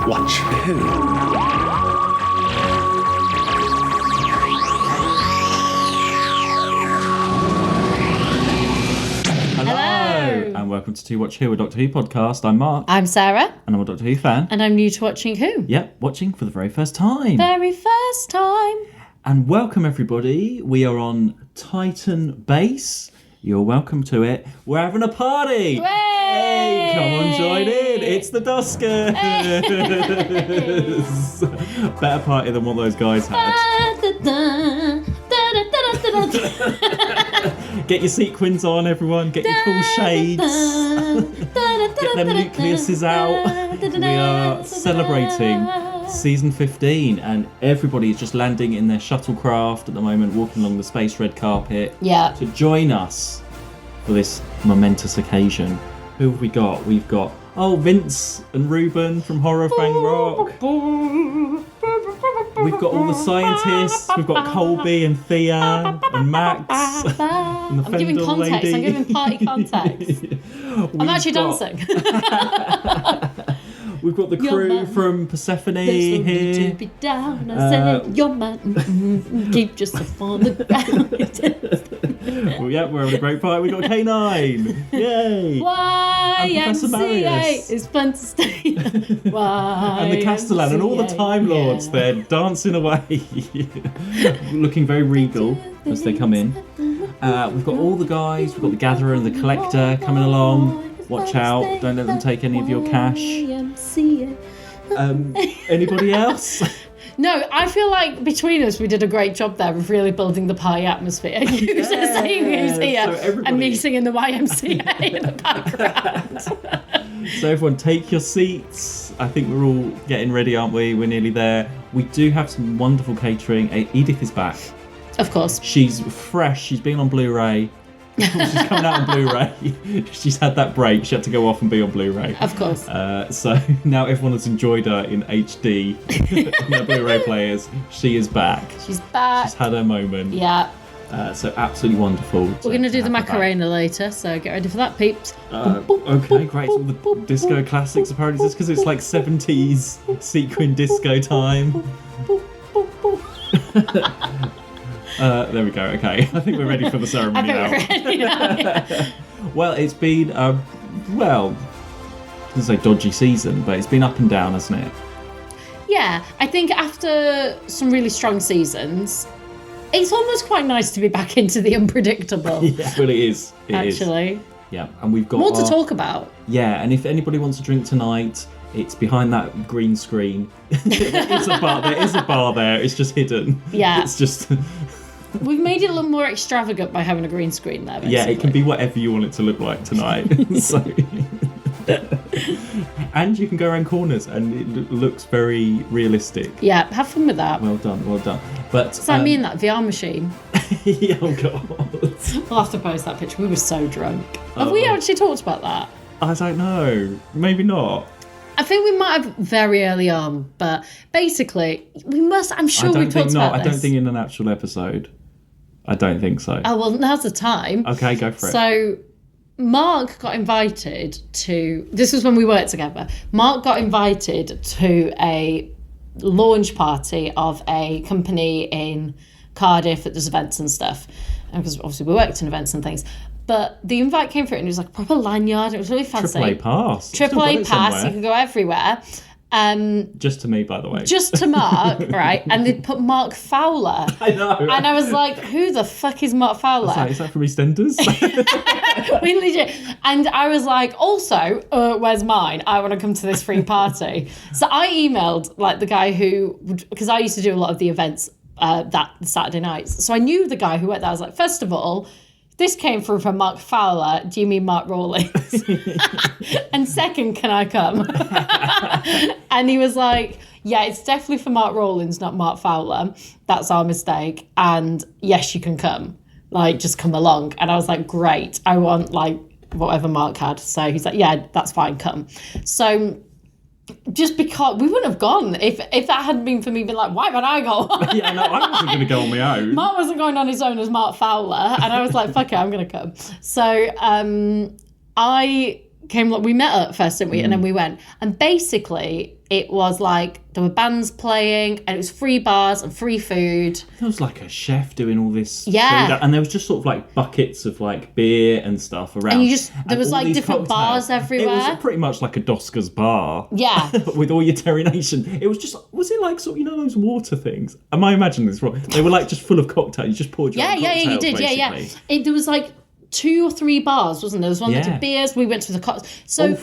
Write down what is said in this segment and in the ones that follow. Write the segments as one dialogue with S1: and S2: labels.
S1: Watch Who?
S2: Hello, and welcome to Watch Who, a Doctor Who podcast. I'm Mark.
S3: I'm Sarah.
S2: And I'm a Doctor Who fan.
S3: And I'm new to Watching Who.
S2: Yep, watching for the very first time.
S3: Very first time.
S2: And welcome, everybody. We are on Titan Base. You're welcome to it. We're having a party.
S3: Hey!
S2: Come on, join in. It's the Doscars. Better party than what those guys had. Get your sequins on, everyone. Get your cool shades. Get them nucleuses out. We are celebrating season 15, and everybody is just landing in their shuttlecraft at the moment, walking along the space red carpet to join us for this momentous occasion. Who have we got? We've got Vince and Ruben from Horror Fang Rock. We've got all the scientists. We've got Colby and Thea and Max. And the
S3: I'm giving context.
S2: lady.
S3: I'm giving party context. I'm actually dancing.
S2: We've got the crew from Persephone here.
S3: To be down, I said, you're mine. Keep yourself on the ground.
S2: Well, yeah, we're having a great party. We've got K9. Yay.
S3: YMCA is fun to stay.
S2: And the Castellan and all the Time Lords there dancing away. Looking very regal as they come in. We've got all the guys. We've got the Gatherer and the Collector coming along. Watch out, don't let them take any of your cash. Anybody else?
S3: No, I feel like between us we did a great job there of really building the party atmosphere. You just saying who's here and me singing the YMCA in the background.
S2: So everyone take your seats. I think we're all getting ready, aren't we? We're nearly there. We do have some wonderful catering. Edith is back.
S3: Of course.
S2: She's fresh. She's been on Blu-ray. She's coming out on Blu-ray. She's had that break. She had to go off and be on Blu-ray.
S3: Of course.
S2: So now everyone has enjoyed her in HD on their Blu-ray players. She is back.
S3: She's back.
S2: She's had her moment.
S3: Yeah.
S2: So absolutely wonderful.
S3: We're going to do the Macarena later, so get ready for that, peeps.
S2: Okay, great. All the disco classics apparently, just because it's like 70s sequin disco time. There we go. Okay, I think we're ready for the ceremony now. Well, it's been I was going to say dodgy season, but it's been up and down, hasn't it?
S3: Yeah, I think after some really strong seasons, it's almost quite nice to be back into the unpredictable.
S2: Yeah, well, it is.
S3: Actually.
S2: Yeah, and we've got
S3: more to talk about.
S2: Yeah, and if anybody wants a drink tonight, it's behind that green screen. It's a bar. There is a bar there. It's just hidden.
S3: Yeah.
S2: It's just.
S3: We've made it a little more extravagant by having a green screen there, basically.
S2: Yeah, it can be whatever you want it to look like tonight. And you can go around corners and it looks very realistic.
S3: Yeah, have fun with that.
S2: Well done. But
S3: it's like me in that VR machine.
S2: Yeah, oh God.
S3: We'll have to post that picture. We were so drunk. Have we actually talked about that?
S2: I don't know. Maybe not.
S3: I think we might have very early on, but basically, we must. I'm sure we talked about this.
S2: I don't think in an actual episode. I don't think so.
S3: Oh, well, now's the time.
S2: Okay, go for it.
S3: So, Mark got invited to... This was when we worked together. Mark got invited to a launch party of a company in Cardiff that does events and stuff. Because obviously we worked in events and things. But the invite came through and it was like a proper lanyard. It was really fancy.
S2: AAA pass.
S3: AAA pass. You can go everywhere.
S2: Just to me, by the way.
S3: Just to Mark, right? And they'd put Mark Fowler.
S2: I know.
S3: And I was like, who the fuck is Mark Fowler?
S2: Is that from EastEnders?
S3: We legit. And I was like, also, where's mine? I want to come to this free party. So I emailed like the guy who, because I used to do a lot of the events that Saturday nights. So I knew the guy who worked there. I was like, first of all, this came through from Mark Fowler. Do you mean Mark Rawlings? And second, can I come? And he was like, yeah, it's definitely for Mark Rawlings, not Mark Fowler. That's our mistake. And yes, you can come. Like, just come along. And I was like, great. I want, like, whatever Mark had. So he's like, yeah, that's fine, come. So just because we wouldn't have gone if that hadn't been for me being like, why would I go on?
S2: Yeah, no, I wasn't going to go on my own.
S3: Mark wasn't going on his own as Mark Fowler, and I was like, fuck it, I'm going to come. So I came, we met at first, didn't we? And then we went. And basically, it was like there were bands playing and it was free bars and free food.
S2: There was like a chef doing all this food.
S3: Yeah.
S2: And there was just sort of like buckets of like beer and stuff around.
S3: And there was
S2: all
S3: like
S2: these
S3: different
S2: cocktails.
S3: bars everywhere.
S2: It was pretty much like a Doscars bar.
S3: Yeah.
S2: With all your Terry Nation. It was just, was it like sort of, you know, those water things? Am I imagining this wrong? They were like just full of cocktails. You just poured your own cocktails,
S3: you did.
S2: basically.
S3: There was like 2 or 3 bars, wasn't there? There was one that did beers. We went to the cocktails. So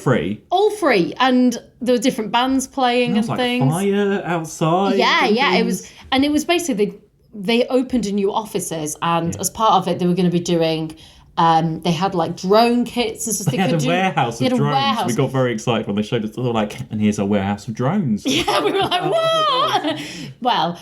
S2: all free.
S3: And there were different bands playing and
S2: like
S3: things.
S2: Fire outside.
S3: It was basically they opened a new offices, and as part of it, they were going to be doing. They had like drone kits and stuff.
S2: They had a warehouse of drones. We got very excited when they showed us. They were like, and here's our warehouse of drones.
S3: Yeah, we were like, what? Well,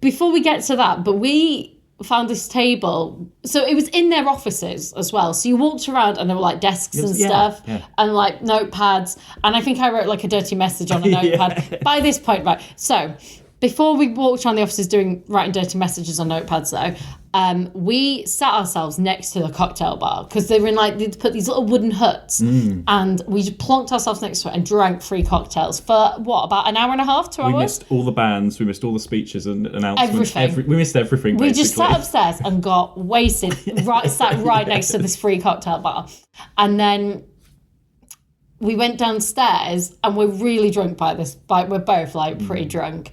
S3: before we get to that, but we found this table. So it was in their offices as well. So you walked around and there were like desks and stuff and like notepads. And I think I wrote like a dirty message on a notepad. By this point, right. So before we walked around the offices writing dirty messages on notepads though, we sat ourselves next to the cocktail bar because they were in like, they'd put these little wooden huts and we just plonked ourselves next to it and drank free cocktails for what, about an hour and a half, 2 hours?
S2: We missed all the bands, we missed all the speeches and announcements.
S3: Everything.
S2: We missed everything, basically.
S3: We just sat upstairs and got wasted, sat right next to this free cocktail bar. And then we went downstairs and we're really drunk by this point. We're both like pretty drunk.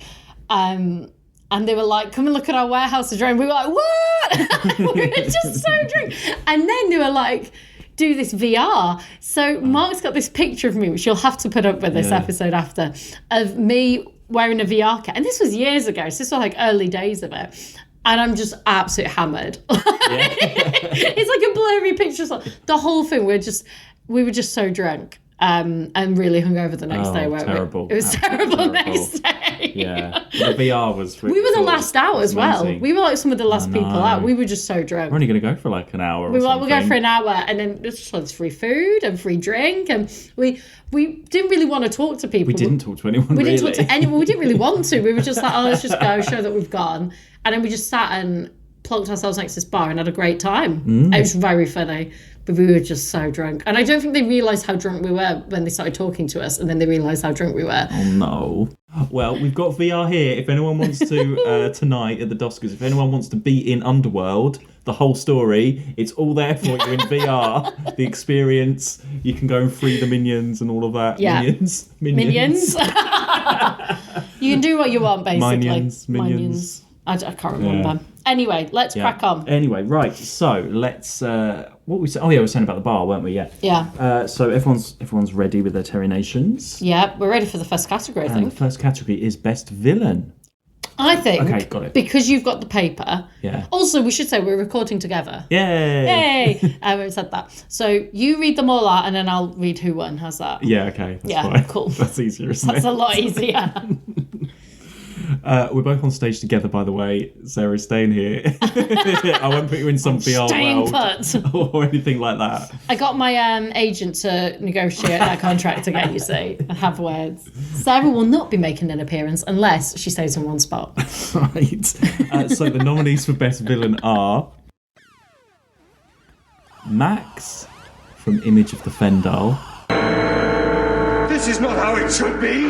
S3: And they were like, come and look at our warehouse of drones. We were like, what? We were just so drunk. And then they were like, do this VR. So Mark's got this picture of me, which you'll have to put up with this episode after, of me wearing a VR kit. And this was years ago. So this was like early days of it. And I'm just absolutely hammered. It's like a blurry picture. The whole thing, we were just so drunk. And really hungover the next day.
S2: Terrible.
S3: It was terrible next day.
S2: Yeah. The VR was really
S3: We were the last out as well. We were like some of the last people out. We were just so drunk.
S2: We're only going to go for like an hour
S3: We were like, we'll go for an hour and then there's just free food and free drink. And we didn't really want to talk to people.
S2: We didn't talk to anyone,
S3: We didn't talk to anyone. We didn't really want to. We were just like, oh, let's just go, show that we've gone. And then we just sat and plonked ourselves next to this bar and had a great time. It was very funny. But we were just so drunk. And I don't think they realised how drunk we were when they started talking to us. And then they realised how drunk we were.
S2: Oh, no. Well, we've got VR here. If anyone wants to, tonight at the Doscars, if anyone wants to be in Underworld, the whole story, it's all there for you in VR. The experience. You can go and free the minions and all of that.
S3: Yeah.
S2: Minions.
S3: You can do what you want, basically.
S2: Minions.
S3: I can't remember. Yeah. Anyway, let's crack on.
S2: Anyway, right. So let's. What we said? Oh yeah, we were saying about the bar, weren't we? Yeah.
S3: Yeah.
S2: So everyone's ready with their Terry Nations.
S3: Yeah, we're ready for the first category. I think
S2: the first category is best villain.
S3: I think.
S2: Okay, got it.
S3: Because you've got the paper.
S2: Yeah.
S3: Also, we should say we're recording together.
S2: Yay!
S3: Yay! I haven't said that. So you read them all out, and then I'll read who won. How's that?
S2: Yeah. Okay. That's fine.
S3: Cool.
S2: That's easier, isn't
S3: That's
S2: it?
S3: a lot easier.
S2: We're both on stage together, by the way. Sarah's staying here. I won't put you in some VR world or anything like that.
S3: I got my agent to negotiate that contract again, you see, and have words. Sarah will not be making an appearance unless she stays in one spot.
S2: Right. So the nominees for best villain are Max from Image of the Fendal.
S1: This is not how it should be.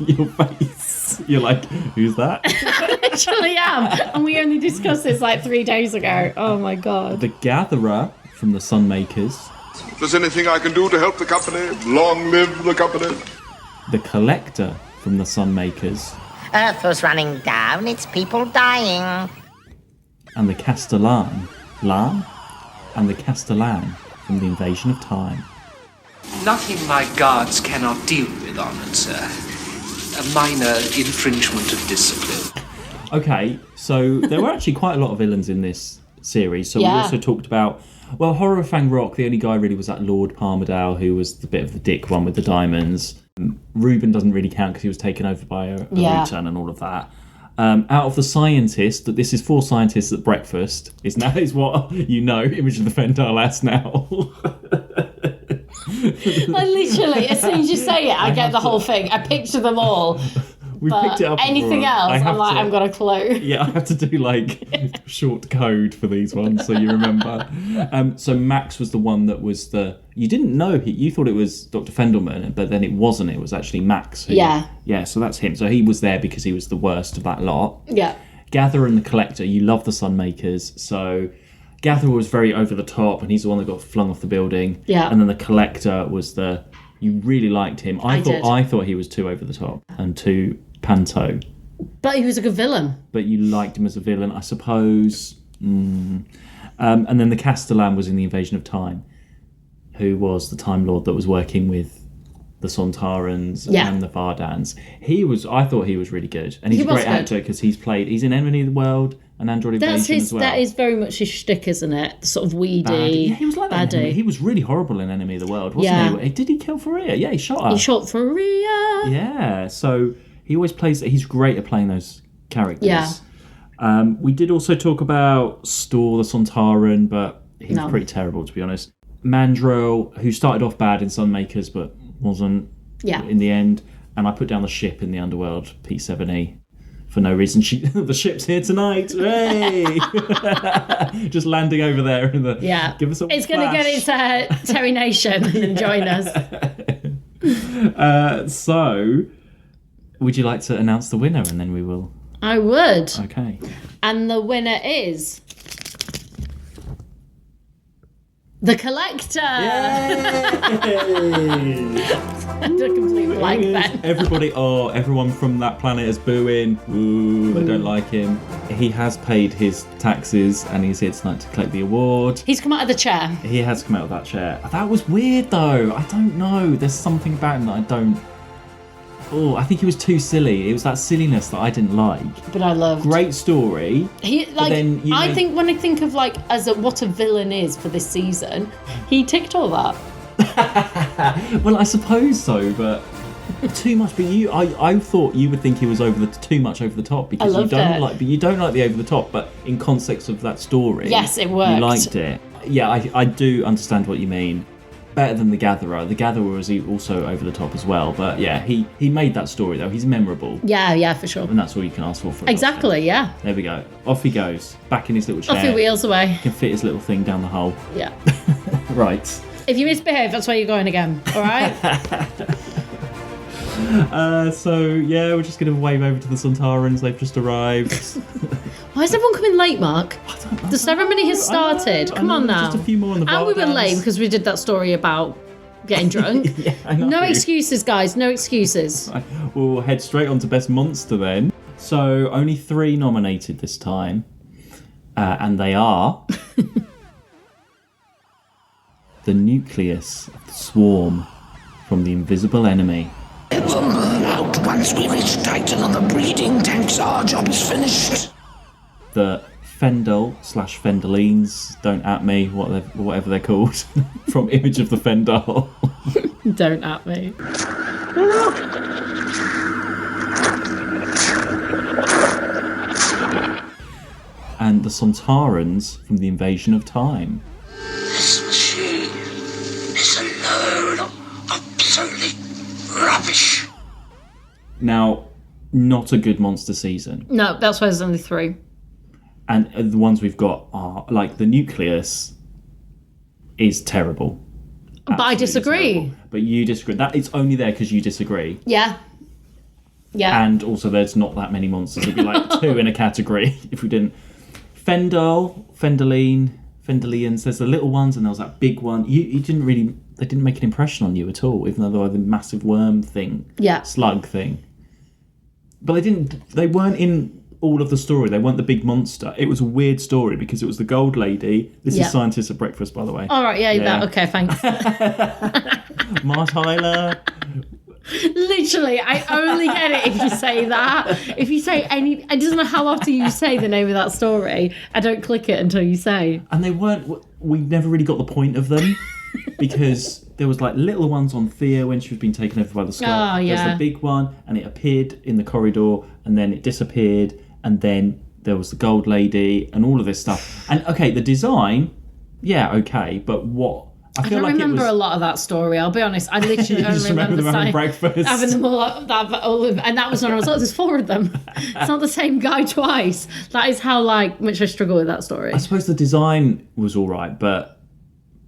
S2: Your face. You're like, who's that?
S3: I literally am. And we only discussed this like 3 days ago. Oh my God.
S2: The Gatherer from the Sunmakers.
S4: If there's anything I can do to help the company, long live the company.
S2: The Collector from the Sunmakers.
S5: Earth was running down, it's people dying.
S2: And the Castellan. And the Castellan from the Invasion of Time.
S6: Nothing my guards cannot deal with, honoured sir. A minor infringement of discipline.
S2: Okay, so there were actually quite a lot of villains in this series. So we also talked about, well, Horror of Fang Rock, the only guy really was that Lord Parmadale, who was the bit of the dick one with the diamonds. Reuben doesn't really count because he was taken over by a return and all of that. Out of the scientists, that this is 4 scientists at breakfast, is what you know Image of the Fendal as now.
S3: Like literally, as soon as you say it, I get the whole thing. I picture them all
S2: We've
S3: but
S2: picked it up.
S3: anything
S2: before.
S3: else, I'm like,
S2: to-
S3: I've got a clue.
S2: Yeah, I have to do like short code for these ones so you remember. So Max was the one that was you didn't know, you thought it was Dr. Fendelman, but then it wasn't. It was actually Max.
S3: Yeah.
S2: Yeah, so that's him. So he was there because he was the worst of that lot.
S3: Yeah.
S2: Gatherer and the Collector, you love the Sunmakers. So Gatherer was very over the top and he's the one that got flung off the building.
S3: Yeah.
S2: And then the Collector was you really liked him. I thought he was too over the top and too panto.
S3: But he was a good villain.
S2: But you liked him as a villain, I suppose. And then the Castellan was in the Invasion of Time, who was the Time Lord that was working with the Sontarans and the Vardans. I thought he was really good. And he's a great actor because he's in Enemy of the World and Android Invasion as well.
S3: That is very much his shtick, isn't it? The sort of weedy,
S2: baddie. Yeah, he was like that in
S3: baddie.
S2: Enemy. He was really horrible in Enemy of the World, wasn't he? Did he kill Faria? Yeah, he shot her.
S3: He shot Faria.
S2: Yeah, so he always he's great at playing those characters.
S3: Yeah.
S2: We did also talk about Stor the Sontaran, but he was pretty terrible, to be honest. Mandrill, who started off bad in Sunmakers, but wasn't in the end. And I put down the ship in the Underworld, P7E, for no reason. The ship's here tonight. Hey! Just landing over there. Give us a
S3: It's going to get its Terry Nation and join us.
S2: So, would you like to announce the winner and then we will...
S3: I would.
S2: Okay.
S3: And the winner is... The Collector! A complete blank then.
S2: Everyone from that planet is booing. Ooh, I don't like him. He has paid his taxes and he's here tonight to collect the award.
S3: He's come out of the chair.
S2: He has come out of that chair. That was weird though. I don't know. There's something about him that I don't... Oh, I think he was too silly. It was that silliness that I didn't like.
S3: But I loved.
S2: Great story.
S3: I think when I think of what a villain is for this season, he ticked all that.
S2: Well, I suppose so, but too much. But I thought you would think he was too much over the top because you don't like the over the top. But in context of that story,
S3: yes, it worked.
S2: You liked it. Yeah, I do understand what you mean. Better than the Gatherer. The Gatherer was also over the top as well. But yeah, he made that story though. He's memorable.
S3: Yeah, for sure.
S2: And that's all you can ask for.
S3: Exactly. Yeah.
S2: There we go. Off he goes. Back in his little chair.
S3: Off he wheels away.
S2: He can fit his little thing down the hole.
S3: Yeah.
S2: Right.
S3: If you misbehave, that's where you're going again. All right.
S2: So yeah, we're just going to wave over to the Sontarans. They've just arrived.
S3: Why is everyone coming late, Mark? The ceremony has started. Come on now.
S2: Just a few more on the
S3: And we were
S2: Vardans.
S3: late because we did that story about getting drunk.
S2: Yeah, I know.
S3: No excuses, guys. No excuses.
S2: We'll head straight on to Best Monster then. So only 3 nominated this time. And they are... the nucleus of the swarm from the invisible enemy.
S7: It'll burn out once we reach Titan on the breeding tanks. Our job is finished.
S2: The Fendel/Fendelines, don't at me, whatever they're called, from Image of the Fendel.
S3: Don't at me.
S2: And the Sontarans from the Invasion of Time.
S7: This machine is a load of obsolete rubbish.
S2: Now, not a good monster season.
S3: No, that's why there's only 3.
S2: And the ones we've got are, like, the nucleus is terrible.
S3: But I
S2: Absolutely
S3: disagree.
S2: terrible. But you disagree. That it's only there because you disagree.
S3: Yeah. Yeah.
S2: And also there's not that many monsters. It'd be like 2 in a category if we didn't. Fendelians, there's the little ones and there was that big one. They didn't make an impression on you at all, even though they were the massive worm thing.
S3: Yeah.
S2: Slug thing. But they weren't in all of the story. They weren't the big monster. It was a weird story because it was the gold lady. This is Scientists at Breakfast, by the way.
S3: All right, yeah. Okay, thanks.
S2: Mart Hyler.
S3: Literally, I only get it if you say that. If you say it doesn't matter how often you say the name of that story, I don't click it until you say.
S2: And we never really got the point of them because there was like little ones on Thea when she was being taken over by the Scott.
S3: Oh, yeah.
S2: There's the big one and it appeared in the corridor and then it disappeared and then there was the gold lady and all of this stuff. And okay, the design, yeah, okay, but what
S3: I don't remember a lot of that story. I'll be honest. I literally only remember
S2: them having breakfast,
S3: having them all and that was when I was like, "There's 4 of them. It's not the same guy twice." That is how much I struggle with that story.
S2: I suppose the design was all right, but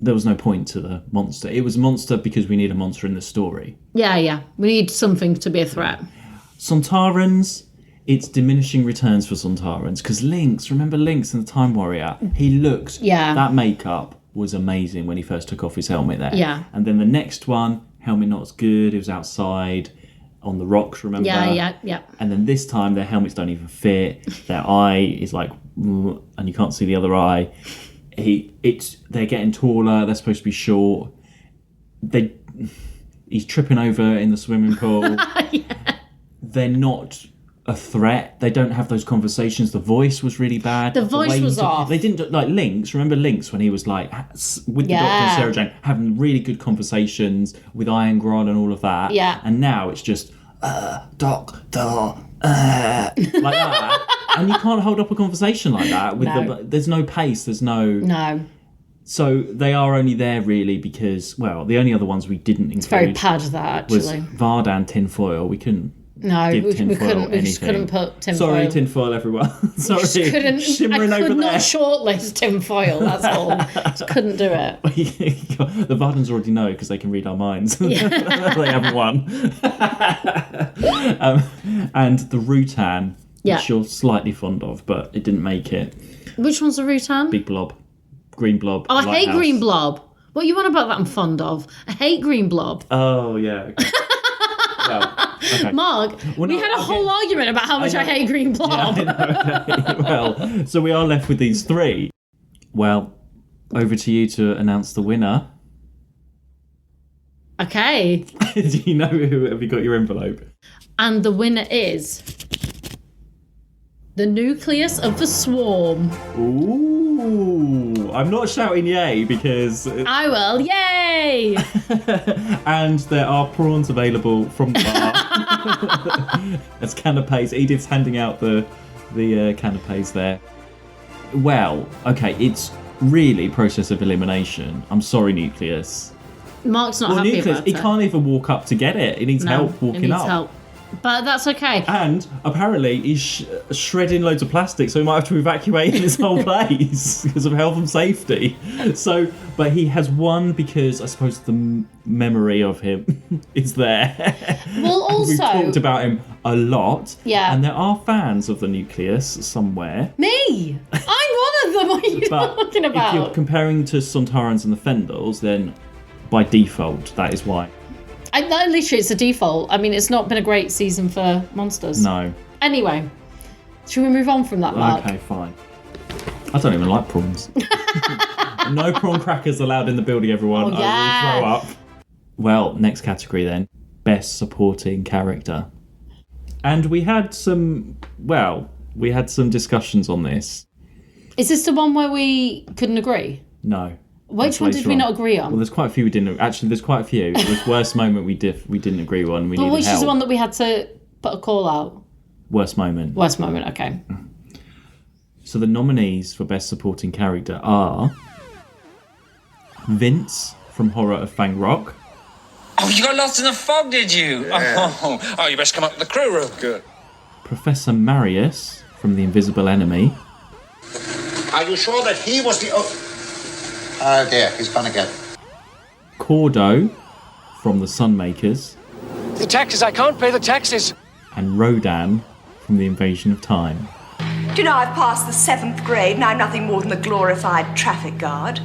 S2: there was no point to the monster. It was a monster because we need a monster in the story.
S3: Yeah. We need something to be a threat.
S2: Sontarans, it's diminishing returns for Sontarans because remember Lynx in the Time Warrior? He looked, that makeup was amazing when he first took off his helmet there.
S3: Yeah.
S2: And then the next one, helmet not as good, it was outside on the rocks, remember?
S3: Yeah.
S2: And then this time their helmets don't even fit, their eye is like, and you can't see the other eye. They're getting taller, they're supposed to be short. He's tripping over in the swimming pool. They're not a threat. They don't have those conversations. The voice was really bad.
S3: The voice was off.
S2: They didn't like Lynx. Remember Lynx when he was like with the Doctor and Sarah Jane having really good conversations with Iron Grod and all of that.
S3: Yeah.
S2: And now it's just Doctor like that. And you can't hold up a conversation like that with there's no pace. There's no. So they are only there really because the only other ones we didn't include.
S3: It's very pad that actually.
S2: Was Vardan tinfoil. We couldn't.
S3: No, we couldn't. We just couldn't put tinfoil.
S2: Sorry, tinfoil, everyone. Sorry, shimmering over there. I could not shortlist tinfoil. That's all.
S3: Just couldn't do it.
S2: The Vardans already know because they can read our minds. They haven't won. And the Rutan, which you're slightly fond of, but it didn't make it.
S3: Which one's the Rutan?
S2: Big blob, green blob.
S3: Oh, I hate green blob. What you want about that? I'm fond of. I hate green blob.
S2: Oh yeah. Okay. Okay.
S3: Mark, we had a whole argument about how much I hate green blob.
S2: Yeah, I know, okay. So we are left with these 3. Well, over to you to announce the winner.
S3: Okay.
S2: Do you know who? Have you got your envelope?
S3: And the winner is the nucleus of the swarm.
S2: Ooh, I'm not shouting yay because...
S3: I will, yay!
S2: And there are prawns available from the bar as canapes. Edith's handing out the canapes there. Well, okay, it's really process of elimination. I'm sorry, Nucleus.
S3: Mark's not happy
S2: Nucleus,
S3: about it.
S2: He can't even walk up to get it. He needs help walking up.
S3: Help. But that's okay.
S2: And apparently he's shredding loads of plastic, so he might have to evacuate this whole place because of health and safety. So, but he has won because I suppose the memory of him is there.
S3: Well, also...
S2: We've talked about him a lot.
S3: Yeah.
S2: And there are fans of the Nucleus somewhere.
S3: Me! I'm one of them. What are you talking about?
S2: If you're comparing to Sontarans and the Fendels, then by default, that is why.
S3: Literally, it's a default. I mean, it's not been a great season for monsters.
S2: No.
S3: Anyway, should we move on from that, Mark?
S2: Okay, fine. I don't even like prawns. No prawn crackers allowed in the building, everyone.
S3: Oh, yeah.
S2: I will throw up. Well, next category then. Best supporting character. And we had some discussions on this.
S3: Is this the one where we couldn't agree?
S2: No.
S3: Which one did we not agree on?
S2: Well, there's quite a few we didn't. Actually, there's quite a few. It was worst moment we didn't agree on.
S3: But which is the one that we had to put a call out?
S2: Worst moment.
S3: Worst moment. Okay.
S2: So the nominees for best supporting character are Vince from Horror of Fang Rock.
S8: Oh, you got lost in the fog, did you?
S4: Yeah.
S8: Oh, you best come up to the crew room.
S4: Good.
S2: Professor Marius from The Invisible Enemy.
S9: Are you sure that he was the... Oh dear, he's gone again.
S2: Cordo from The Sunmakers.
S10: The taxes, I can't pay the taxes.
S2: And Rodan from The Invasion of Time.
S11: Do you know, I've passed the 7th grade and I'm nothing more than a glorified traffic guard.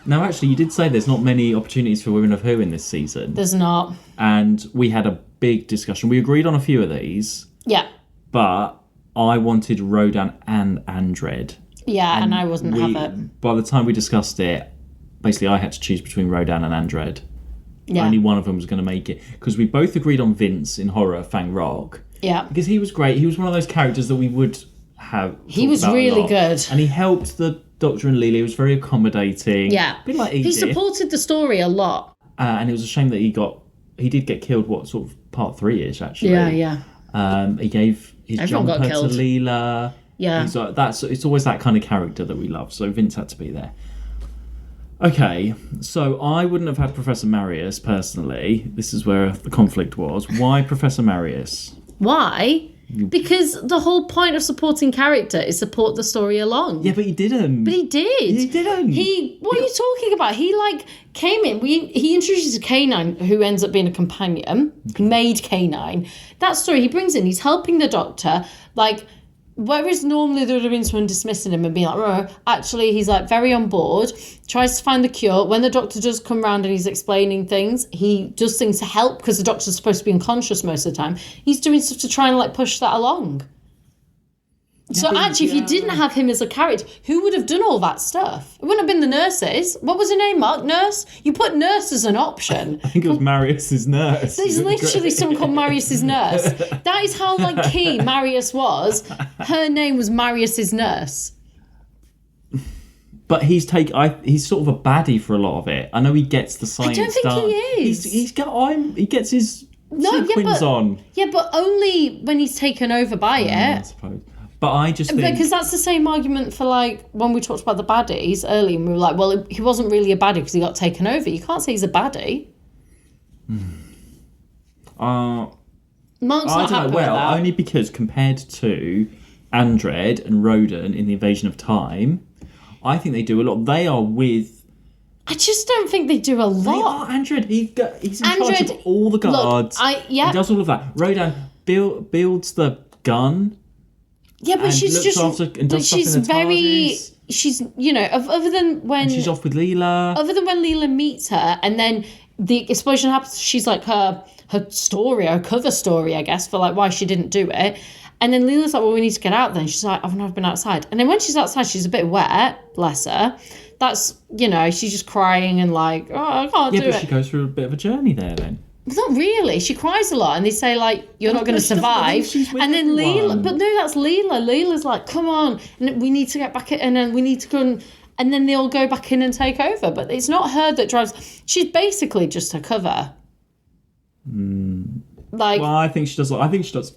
S2: Now, actually, you did say there's not many opportunities for Women of Who in this season.
S3: There's not.
S2: And we had a big discussion. We agreed on a few of these.
S3: Yeah.
S2: But I wanted Rodan and Andred.
S3: Yeah, and I wasn't have it.
S2: By the time we discussed it, basically I had to choose between Rodan and Andred.
S3: Yeah.
S2: Only one of them was going to make it. Because we both agreed on Vince in Horror of Fang Rock.
S3: Yeah.
S2: Because he was great. He was one of those characters that we would have.
S3: He was really good.
S2: And he helped the Doctor and Lily. He was very accommodating.
S3: Yeah.
S2: A bit like Edith.
S3: He supported the story a lot.
S2: And it was a shame that he did get killed, sort of part 3-ish, actually.
S3: Yeah.
S2: He gave his
S3: Everyone
S2: jumper
S3: got killed.
S2: to Leela.
S3: Yeah.
S2: It's always that kind of character that we love. So Vince had to be there. Okay, so I wouldn't have had Professor Marius personally. This is where the conflict was. Why Professor Marius?
S3: Why? Because the whole point of supporting character is support the story along.
S2: Yeah, but he didn't.
S3: But he did.
S2: He didn't.
S3: What are you talking about? He came in. He introduces a canine who ends up being a companion. Made canine. That story he brings in. He's helping the Doctor. Whereas normally there would have been someone dismissing him and being like, oh, actually he's very on board, tries to find the cure. When the Doctor does come round and he's explaining things, he does things to help because the Doctor's supposed to be unconscious most of the time. He's doing stuff to try and push that along. So actually, if you didn't have him as a character, who would have done all that stuff? It wouldn't have been the nurses. What was her name, Mark? Nurse? You put nurse as an option.
S2: I think it was Marius's nurse.
S3: There's literally someone called Marius's nurse. That is how key Marius was. Her name was Marius's nurse.
S2: But he's sort of a baddie for a lot of it. I know he gets the science done.
S3: I don't think he is.
S2: He gets his sequins on.
S3: Yeah, but only when he's taken over by it.
S2: I suppose. But I just think...
S3: Because that's the same argument for, when we talked about the baddies earlier, and we were like, well, he wasn't really a baddie because he got taken over. You can't say he's a baddie.
S2: Mark's
S3: not happy with that.
S2: Only because compared to Andred and Rodan in The Invasion of Time, I think they do a lot. They are with...
S3: I just don't think they do a lot.
S2: Andred, he's in charge of all the guards. He does all of that. Rodan builds the gun...
S3: Yeah, but she's just... she's very... She's, other than when...
S2: And she's off with Leela.
S3: Other than when Leela meets her, and then the explosion happens, she's her story, her cover story, I guess, for why she didn't do it. And then Leela's like, well, we need to get out then. She's like, I've never been outside. And then when she's outside, she's a bit wet, bless her. That's, she's just crying and oh, I can't do it.
S2: Yeah, but she goes through a bit of a journey there then.
S3: Not really. She cries a lot, and they say you're not going to survive. And then Leela, but no, that's Leela. Leela's like, come on, and we need to get back in, and then we need to go, and then they all go back in and take over. But it's not her that drives. She's basically just a cover.
S2: Well, I think she does. I think she does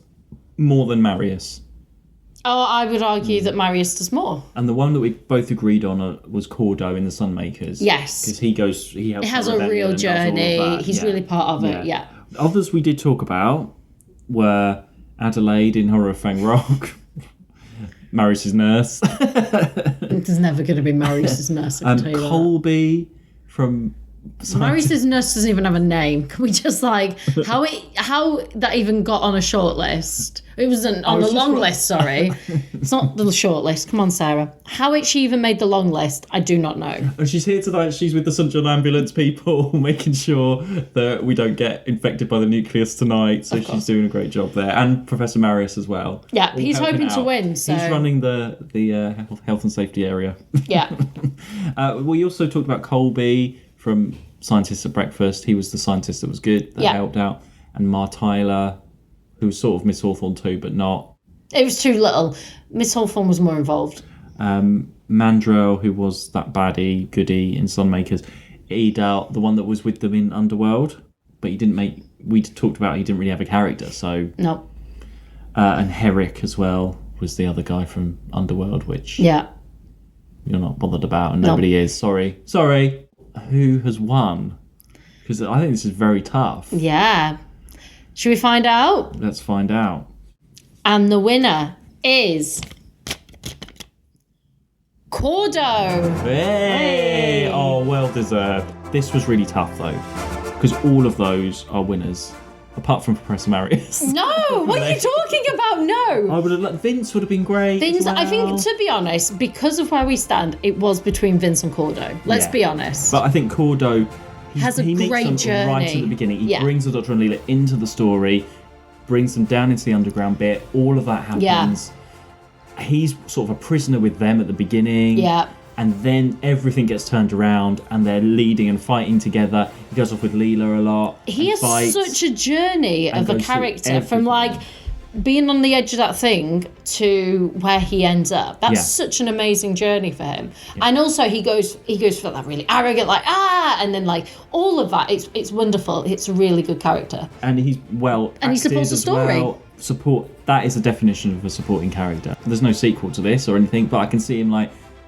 S2: more than Marius.
S3: Oh, I would argue that Marius does more.
S2: And the one that we both agreed on was Cordo in the Sunmakers.
S3: Yes.
S2: Because he helps.
S3: It has a real journey. He's really part of it, yeah.
S2: Others we did talk about were Adelaide in Horror of Fang Rock. Marius's nurse.
S3: There's never going to be Marius's nurse, I can tell you that.
S2: Colby from...
S3: Marius's nurse doesn't even have a name. Can we just how that even got on a short list? It wasn't on the long list, sorry. It's not the short list. Come on, Sarah. How she even made the long list, I do not know.
S2: And she's here tonight. She's with the Sunshine Ambulance people, making sure that we don't get infected by the nucleus tonight. So she's doing a great job there. And Professor Marius as well.
S3: Yeah, he's hoping to win. So.
S2: He's running the health and safety area.
S3: Yeah.
S2: We also talked about Colby from Scientists at Breakfast. He was the scientist that was good, that helped out. And Mar Tyler, who was sort of Miss Hawthorne too, but not.
S3: It was too little. Miss Hawthorne was more involved.
S2: Mandrel, who was that baddie, goodie in Sunmakers. Edel, the one that was with them in Underworld, but we talked about he didn't really have a character, so.
S3: No.
S2: And Herrick as well was the other guy from Underworld, which.
S3: Yeah.
S2: You're not bothered about, and nobody is. Sorry. Who has won? Because I think this is very tough.
S3: Yeah. Should we find out?
S2: Let's find out.
S3: And the winner is Cordo.
S2: Hey! Oh, well deserved. This was really tough though, because all of those are winners, apart from Professor Marius.
S3: No, what are you talking about? No.
S2: I would have. Vince would have been great.
S3: Vince,
S2: as well.
S3: I think, to be honest, because of where we stand, it was between Vince and Cordo. Let's be honest.
S2: But I think Cordo
S3: has a great journey
S2: right at the beginning. He brings the Doctor and Leela into the story, brings them down into the underground bit. All of that happens. Yeah. He's sort of a prisoner with them at the beginning.
S3: Yeah.
S2: And then everything gets turned around and they're leading and fighting together. He goes off with Leela a lot.
S3: He has such a journey of a character from being on the edge of that thing to where he ends up. That's such an amazing journey for him. Yeah. And also he goes for that really arrogant, and then all of that. It's wonderful. It's a really good character.
S2: And he's
S3: and he supports the story.
S2: That is a definition of a supporting character. There's no sequel to this or anything, but I can see him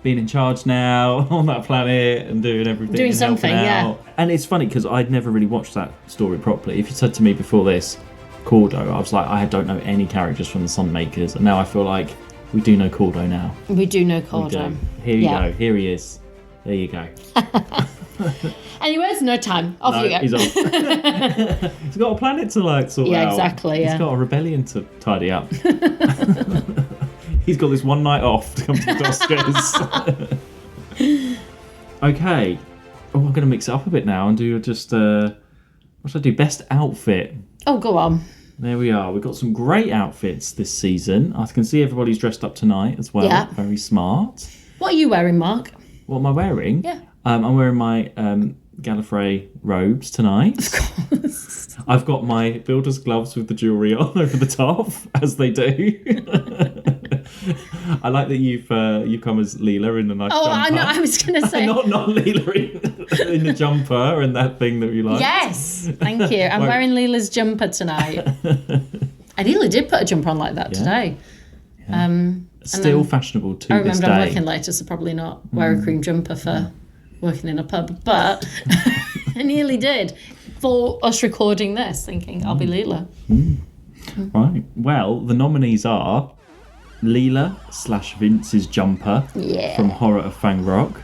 S2: being in charge now on that planet and doing everything.
S3: Doing
S2: and helping
S3: something, yeah.
S2: out. And it's funny because I'd never really watched that story properly. If you said to me before this, Cordo, I was like, I don't know any characters from the Sunmakers. And now I feel like we do know Cordo now.
S3: We do know
S2: We
S3: Cordo.
S2: do. Here you go. Here he is. There you go.
S3: Anyways, no time. Off you go.
S2: He's off. He's got a planet to like sort out.
S3: Yeah, exactly. Yeah.
S2: He's got a rebellion to tidy up. He's got this one night off to come to the Doscars. Okay. Oh, I'm going to mix it up a bit now and do just, what should I do? Best outfit.
S3: Oh, go on.
S2: There we are. We've got some great outfits this season. I can see everybody's dressed up tonight as well.
S3: Yeah.
S2: Very smart.
S3: What are you wearing, Mark?
S2: What am I wearing?
S3: Yeah.
S2: I'm wearing my Gallifrey robes tonight. Of course. I've got my builder's gloves with the jewellery on over the top, as they do. I like that you've come as Leela in a nice jumper.
S3: I know. I was going to say.
S2: not Leela in the jumper and that thing that you like.
S3: Yes. Thank you. I'm wearing Leela's jumper tonight. I nearly did put a jumper on like that today.
S2: Yeah. Still fashionable to this day.
S3: I remember I'm working later, so probably not wear a cream jumper for working in a pub, but I nearly did for us recording this, thinking I'll be Leela.
S2: Right. Well, the nominees are Leela / Vince's jumper from Horror of Fang Rock,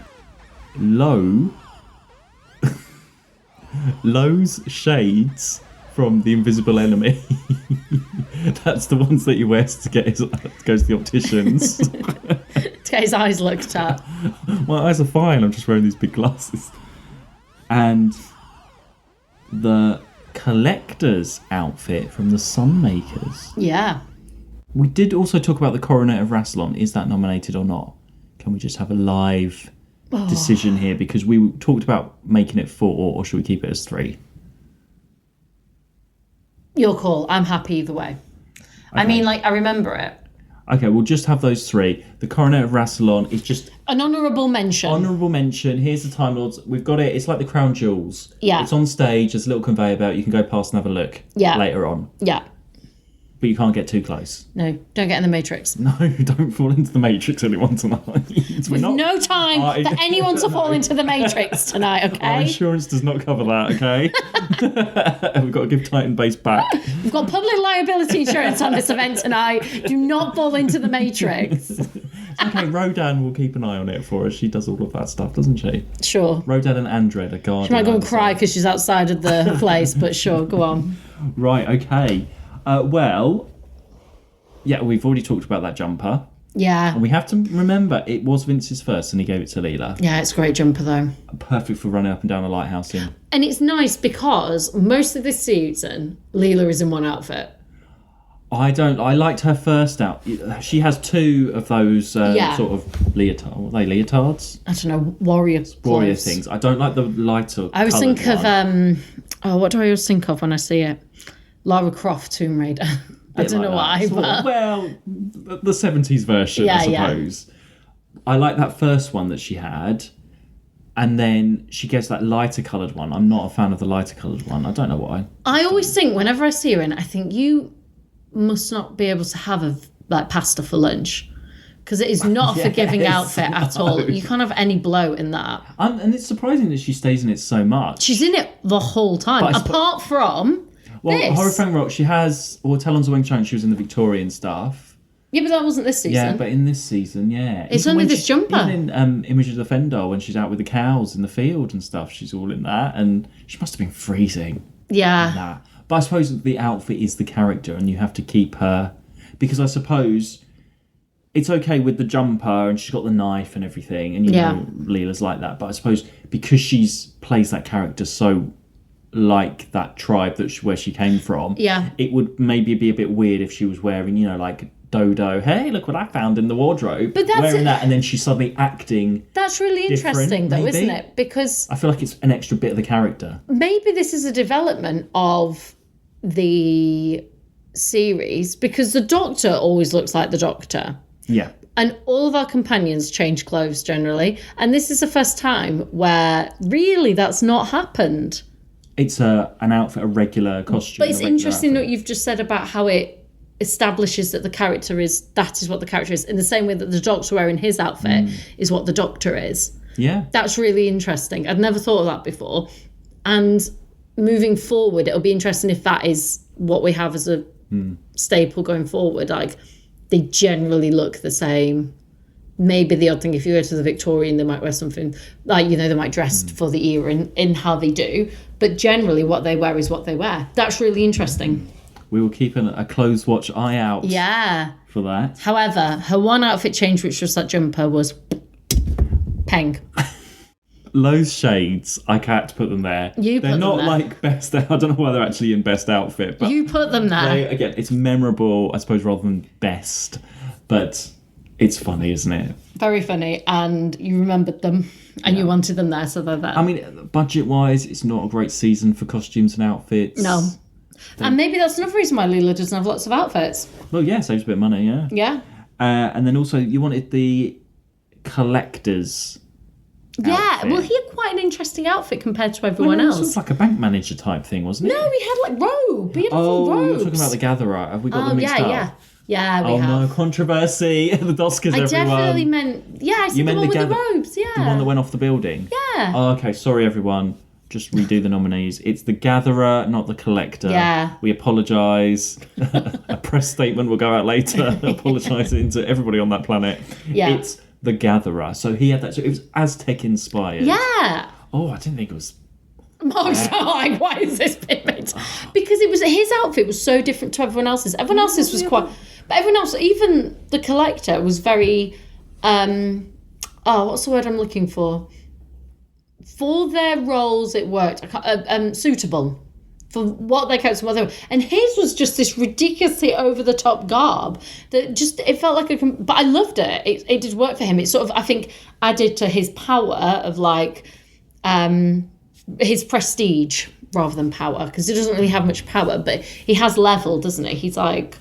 S2: Lowe's shades from The Invisible Enemy. That's the ones that he wears to goes to the opticians.
S3: To get his eyes looked at.
S2: My eyes are fine, I'm just wearing these big glasses. And the collector's outfit from the Sunmakers.
S3: Yeah.
S2: We did also talk about the Coronet of Rassilon. Is that nominated or not? Can we just have a live decision here? Because we talked about making it 4, or should we keep it as 3?
S3: Your call. I'm happy either way. Okay. I mean, I remember it.
S2: Okay, we'll just have those 3. The Coronet of Rassilon is just...
S3: An honourable mention.
S2: Honourable mention. Here's the Time Lords. We've got it. It's like the Crown Jewels.
S3: Yeah.
S2: It's on stage. There's a little conveyor belt. You can go past and have a look later on.
S3: Yeah.
S2: But you can't get too close.
S3: No, don't get in the Matrix.
S2: No, don't fall into the Matrix, anyone, tonight.
S3: We've no time for anyone to fall into the Matrix tonight, okay?
S2: Our insurance does not cover that, okay? We've got to give Titan Base back.
S3: We've got public liability insurance on this event tonight. Do not fall into the Matrix.
S2: Okay, Rodan will keep an eye on it for us. She does all of that stuff, doesn't she?
S3: Sure.
S2: Rodan and Andred are guarding.
S3: She might go and cry because she's outside of the place, but sure, go on.
S2: Right, okay. Well, yeah, we've already talked about that jumper.
S3: Yeah.
S2: And we have to remember, it was Vince's first and he gave it to Leela.
S3: Yeah, it's a great jumper though.
S2: Perfect for running up and down a lighthouse in.
S3: And it's nice because most of this season, Leela is in one outfit.
S2: I liked her first out. She has 2 of those sort of leotard. What are they, leotards?
S3: I don't know, warrior
S2: things. I don't like the lighter.
S3: I always think of what do I always think of when I see it? Lara Croft Tomb Raider. I don't know why, but...
S2: Well, the 70s version, I suppose. Yeah. I like that first one that she had, and then she gets that lighter coloured one. I'm not a fan of the lighter coloured one. I don't know why.
S3: I always think, whenever I see her in, I think you must not be able to have pasta for lunch, because it is not a forgiving outfit at all. You can't have any bloat in that.
S2: And it's surprising that she stays in it so much.
S3: She's in it the whole time, apart from...
S2: Well,
S3: this.
S2: Horror Fang Rock, she has... Or Talons of Weng Chang, she was in the Victorian stuff.
S3: Yeah, but that wasn't this season.
S2: Yeah, but in this season, yeah.
S3: It's only this jumper.
S2: Even in Image of the Fendar, when she's out with the cows in the field and stuff, she's all in that. And she must have been freezing.
S3: Yeah.
S2: In that. But I suppose the outfit is the character and you have to keep her... Because I suppose it's okay with the jumper and she's got the knife and everything. And, you know, Leela's like that. But I suppose because she's plays that character so... like that tribe where she came from, it would maybe be a bit weird if she was wearing, like Dodo, hey, look what I found in the wardrobe,
S3: but that's
S2: wearing that and then she's suddenly acting.
S3: That's really interesting though, isn't it? Because
S2: I feel like it's an extra bit of the character.
S3: Maybe this is a development of the series, because the Doctor always looks like the Doctor.
S2: Yeah.
S3: And all of our companions change clothes generally, and this is the first time where really that's not happened.
S2: It's an outfit, a regular costume.
S3: But it's interesting what you've just said about how it establishes that that is what the character is, in the same way that the Doctor wearing his outfit is what the Doctor is.
S2: Yeah.
S3: That's really interesting. I'd never thought of that before. And moving forward, it'll be interesting if that is what we have as a staple going forward. Like, they generally look the same. Maybe the odd thing, if you go to the Victorian, they might wear something, like, they might dress for the era in how they do. But generally, what they wear is what they wear. That's really interesting.
S2: We will keep a close watch eye out for that.
S3: However, her one outfit change, which was that jumper, was peng.
S2: Those shades, I can't put them there. They're not like best. I don't know why they're actually in best outfit. But
S3: you put them there.
S2: Again, it's memorable, I suppose, rather than best. But it's funny, isn't it?
S3: Very funny, and you remembered them, and you wanted them there, so they're there.
S2: I mean, budget-wise, it's not a great season for costumes and outfits.
S3: No. And maybe that's another reason why Leela doesn't have lots of outfits.
S2: Well, yeah, saves a bit of money, yeah.
S3: Yeah.
S2: And then also, you wanted the collector's outfit.
S3: Well, he had quite an interesting outfit compared to everyone else.
S2: It was like a bank manager type thing, wasn't it?
S3: No, he had like robe. He had a full robe.
S2: You're talking about the Gatherer. Have we got them mixed up?
S3: Yeah, we have.
S2: Oh no, controversy. The Doscars, everyone.
S3: Definitely meant... Yeah, I said the one with the robes, yeah.
S2: The one that went off the building?
S3: Yeah.
S2: Oh, okay, sorry everyone. Just redo the nominees. It's the Gatherer, not the Collector.
S3: Yeah.
S2: We apologise. A press statement will go out later apologising to everybody on that planet.
S3: Yeah.
S2: It's the Gatherer. So he had that. So it was Aztec inspired.
S3: Yeah.
S2: Oh, I didn't think it was.
S3: Mark's like, why is this bit made? Because his outfit was so different to everyone else's. Everyone else's was quite... But everyone else, even the Collector, was very... what's the word I'm looking for? For their roles, it worked. Suitable for what they kept, what they were. And his was just this ridiculously over-the-top garb that just, it felt like a... But I loved it. It did work for him. It sort of, I think, added to his power of, like, his prestige rather than power, because he doesn't really have much power, but he has level, doesn't he? He's like...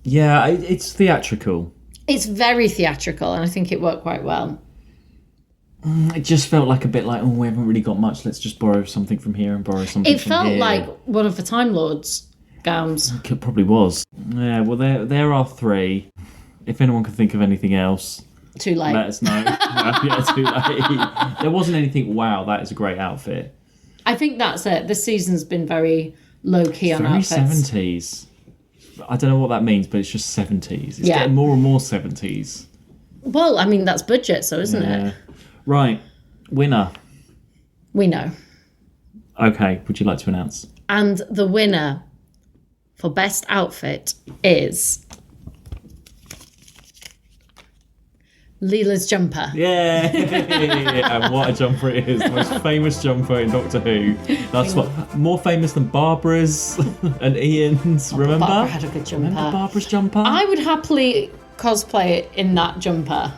S2: Yeah, it's theatrical.
S3: It's very theatrical, and I think it worked quite well.
S2: It just felt like a bit like, we haven't really got much. Let's just borrow something from here and borrow something from here.
S3: It felt like one of the Time Lords gowns.
S2: It probably was. Yeah, well, there are three. If anyone can think of anything else,
S3: too late.
S2: Let us know. Yeah, too late. There wasn't anything, wow, that is a great outfit.
S3: I think that's it. This season's been very low-key on outfits.
S2: Very 70s. I don't know what that means, but it's just 70s. It's getting more and more 70s.
S3: Well, I mean, that's budget, so isn't it?
S2: Right. Winner.
S3: We know.
S2: Okay, would you like to announce?
S3: And the winner for best outfit is Leela's jumper.
S2: Yeah. And what a jumper it is. The most famous jumper in Doctor Who. That's what, more famous than Barbara's and Ian's, remember?
S3: Barbara had a good jumper.
S2: Remember Barbara's jumper?
S3: I would happily cosplay it in that jumper.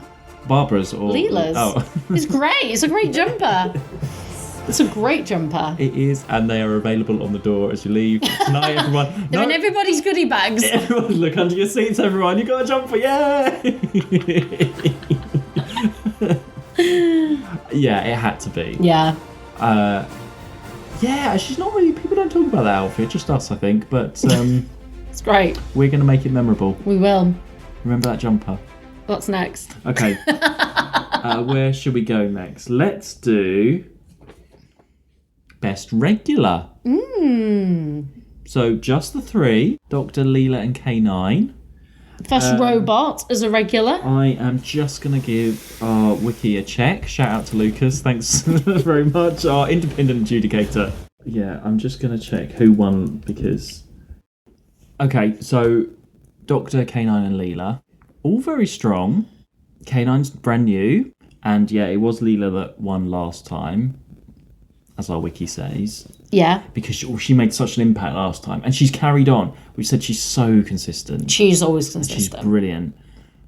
S2: Barbara's or...
S3: Leela's.
S2: Oh.
S3: It's great. It's a great jumper. It's a great jumper.
S2: It is, and they are available on the door as you leave tonight, everyone.
S3: They're in everybody's goodie bags.
S2: Everyone, look under your seats, everyone. You got a jumper, yeah! Yeah, it had to be.
S3: Yeah.
S2: Yeah, she's not really... People don't talk about that outfit, just us, I think. But
S3: it's great.
S2: We're going to make it memorable.
S3: We will.
S2: Remember that jumper.
S3: What's next?
S2: Okay. Where should we go next? Let's do Best Regular. So just the three, Dr. Leela and K9.
S3: First robot as a regular.
S2: I am just going to give our wiki a check. Shout out to Lucas. Thanks very much. Our independent adjudicator. Yeah, I'm just going to check who won because... Okay, so Dr. K9 and Leela. All very strong. K9's brand new. And yeah, it was Leela that won last time, as our wiki says.
S3: Yeah.
S2: Because she made such an impact last time. And she's carried on. We've said she's so consistent.
S3: She's always consistent.
S2: She's brilliant.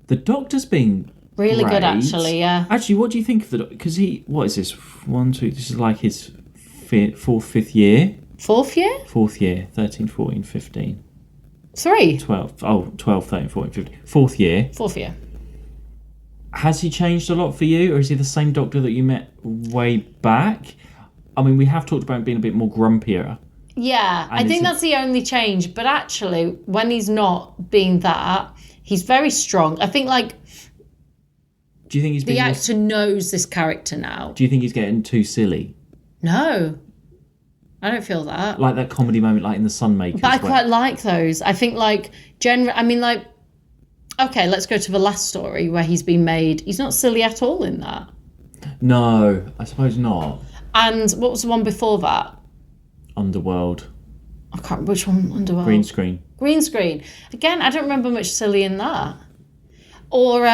S2: The Doctor's been
S3: really
S2: great.
S3: good, actually, yeah.
S2: Actually, what do you think of the Doctor? Because what is this? This is like his fifth year?
S3: Fourth year?
S2: Fourth year. 13, 14, 15.
S3: 12.
S2: 12, 13, 14, 15. Fourth year.
S3: Fourth year.
S2: Has he changed a lot for you? Or is he the same Doctor that you met way back? I mean, we have talked about him being a bit more grumpier.
S3: Yeah, I think that's the only change. But actually, when he's not being that, he's very strong. I think, like,
S2: do you think he's
S3: the actor knows this character now?
S2: Do you think he's getting too silly?
S3: No, I don't feel that.
S2: Like that comedy moment, like in The Sunmakers.
S3: But I quite like those. I think, like, okay, let's go to the last story where he's been made. He's not silly at all in that.
S2: No, I suppose not.
S3: And what was the one before that?
S2: Underworld.
S3: I can't remember which one. Underworld.
S2: Green Screen.
S3: Green Screen. Again, I don't remember much silly in that. Or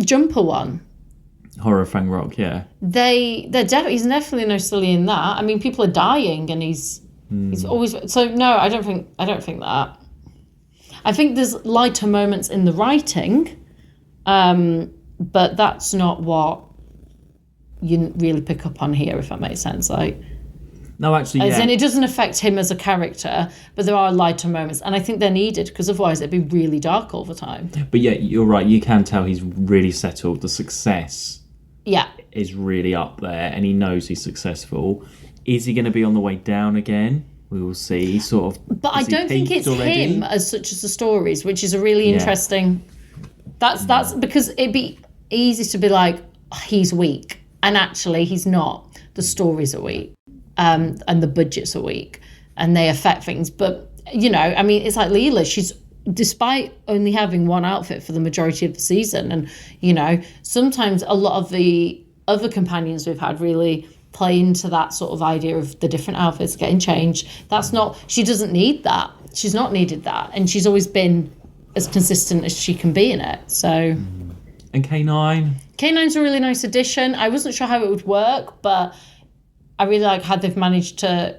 S3: Jumper one.
S2: Horror Fang Rock, yeah.
S3: He's definitely no silly in that. I mean, people are dying, and he's always. So no, I don't think that. I think there's lighter moments in the writing, but that's not what you really pick up on here, if that makes sense. Like,
S2: no, actually,
S3: as in, it doesn't affect him as a character, but there are lighter moments, and I think they're needed because otherwise it'd be really dark all the time.
S2: But yeah, you're right. You can tell he's really settled. The success, is really up there, and he knows he's successful. Is he going to be on the way down again? We will see. Sort of.
S3: But I don't think it's him as such as the stories, which is a really interesting. That's because it'd be easy to be like, oh, he's weak, and actually he's not. The stories are weak, and the budgets are weak, and they affect things. But I mean, it's like Leela. She's, despite only having one outfit for the majority of the season, and sometimes a lot of the other companions we've had really play into that sort of idea of the different outfits getting changed. She doesn't need that. She's not needed that, and she's always been as consistent as she can be in it. So,
S2: and K9.
S3: K9's a really nice addition. I wasn't sure how it would work, but I really like how they've managed to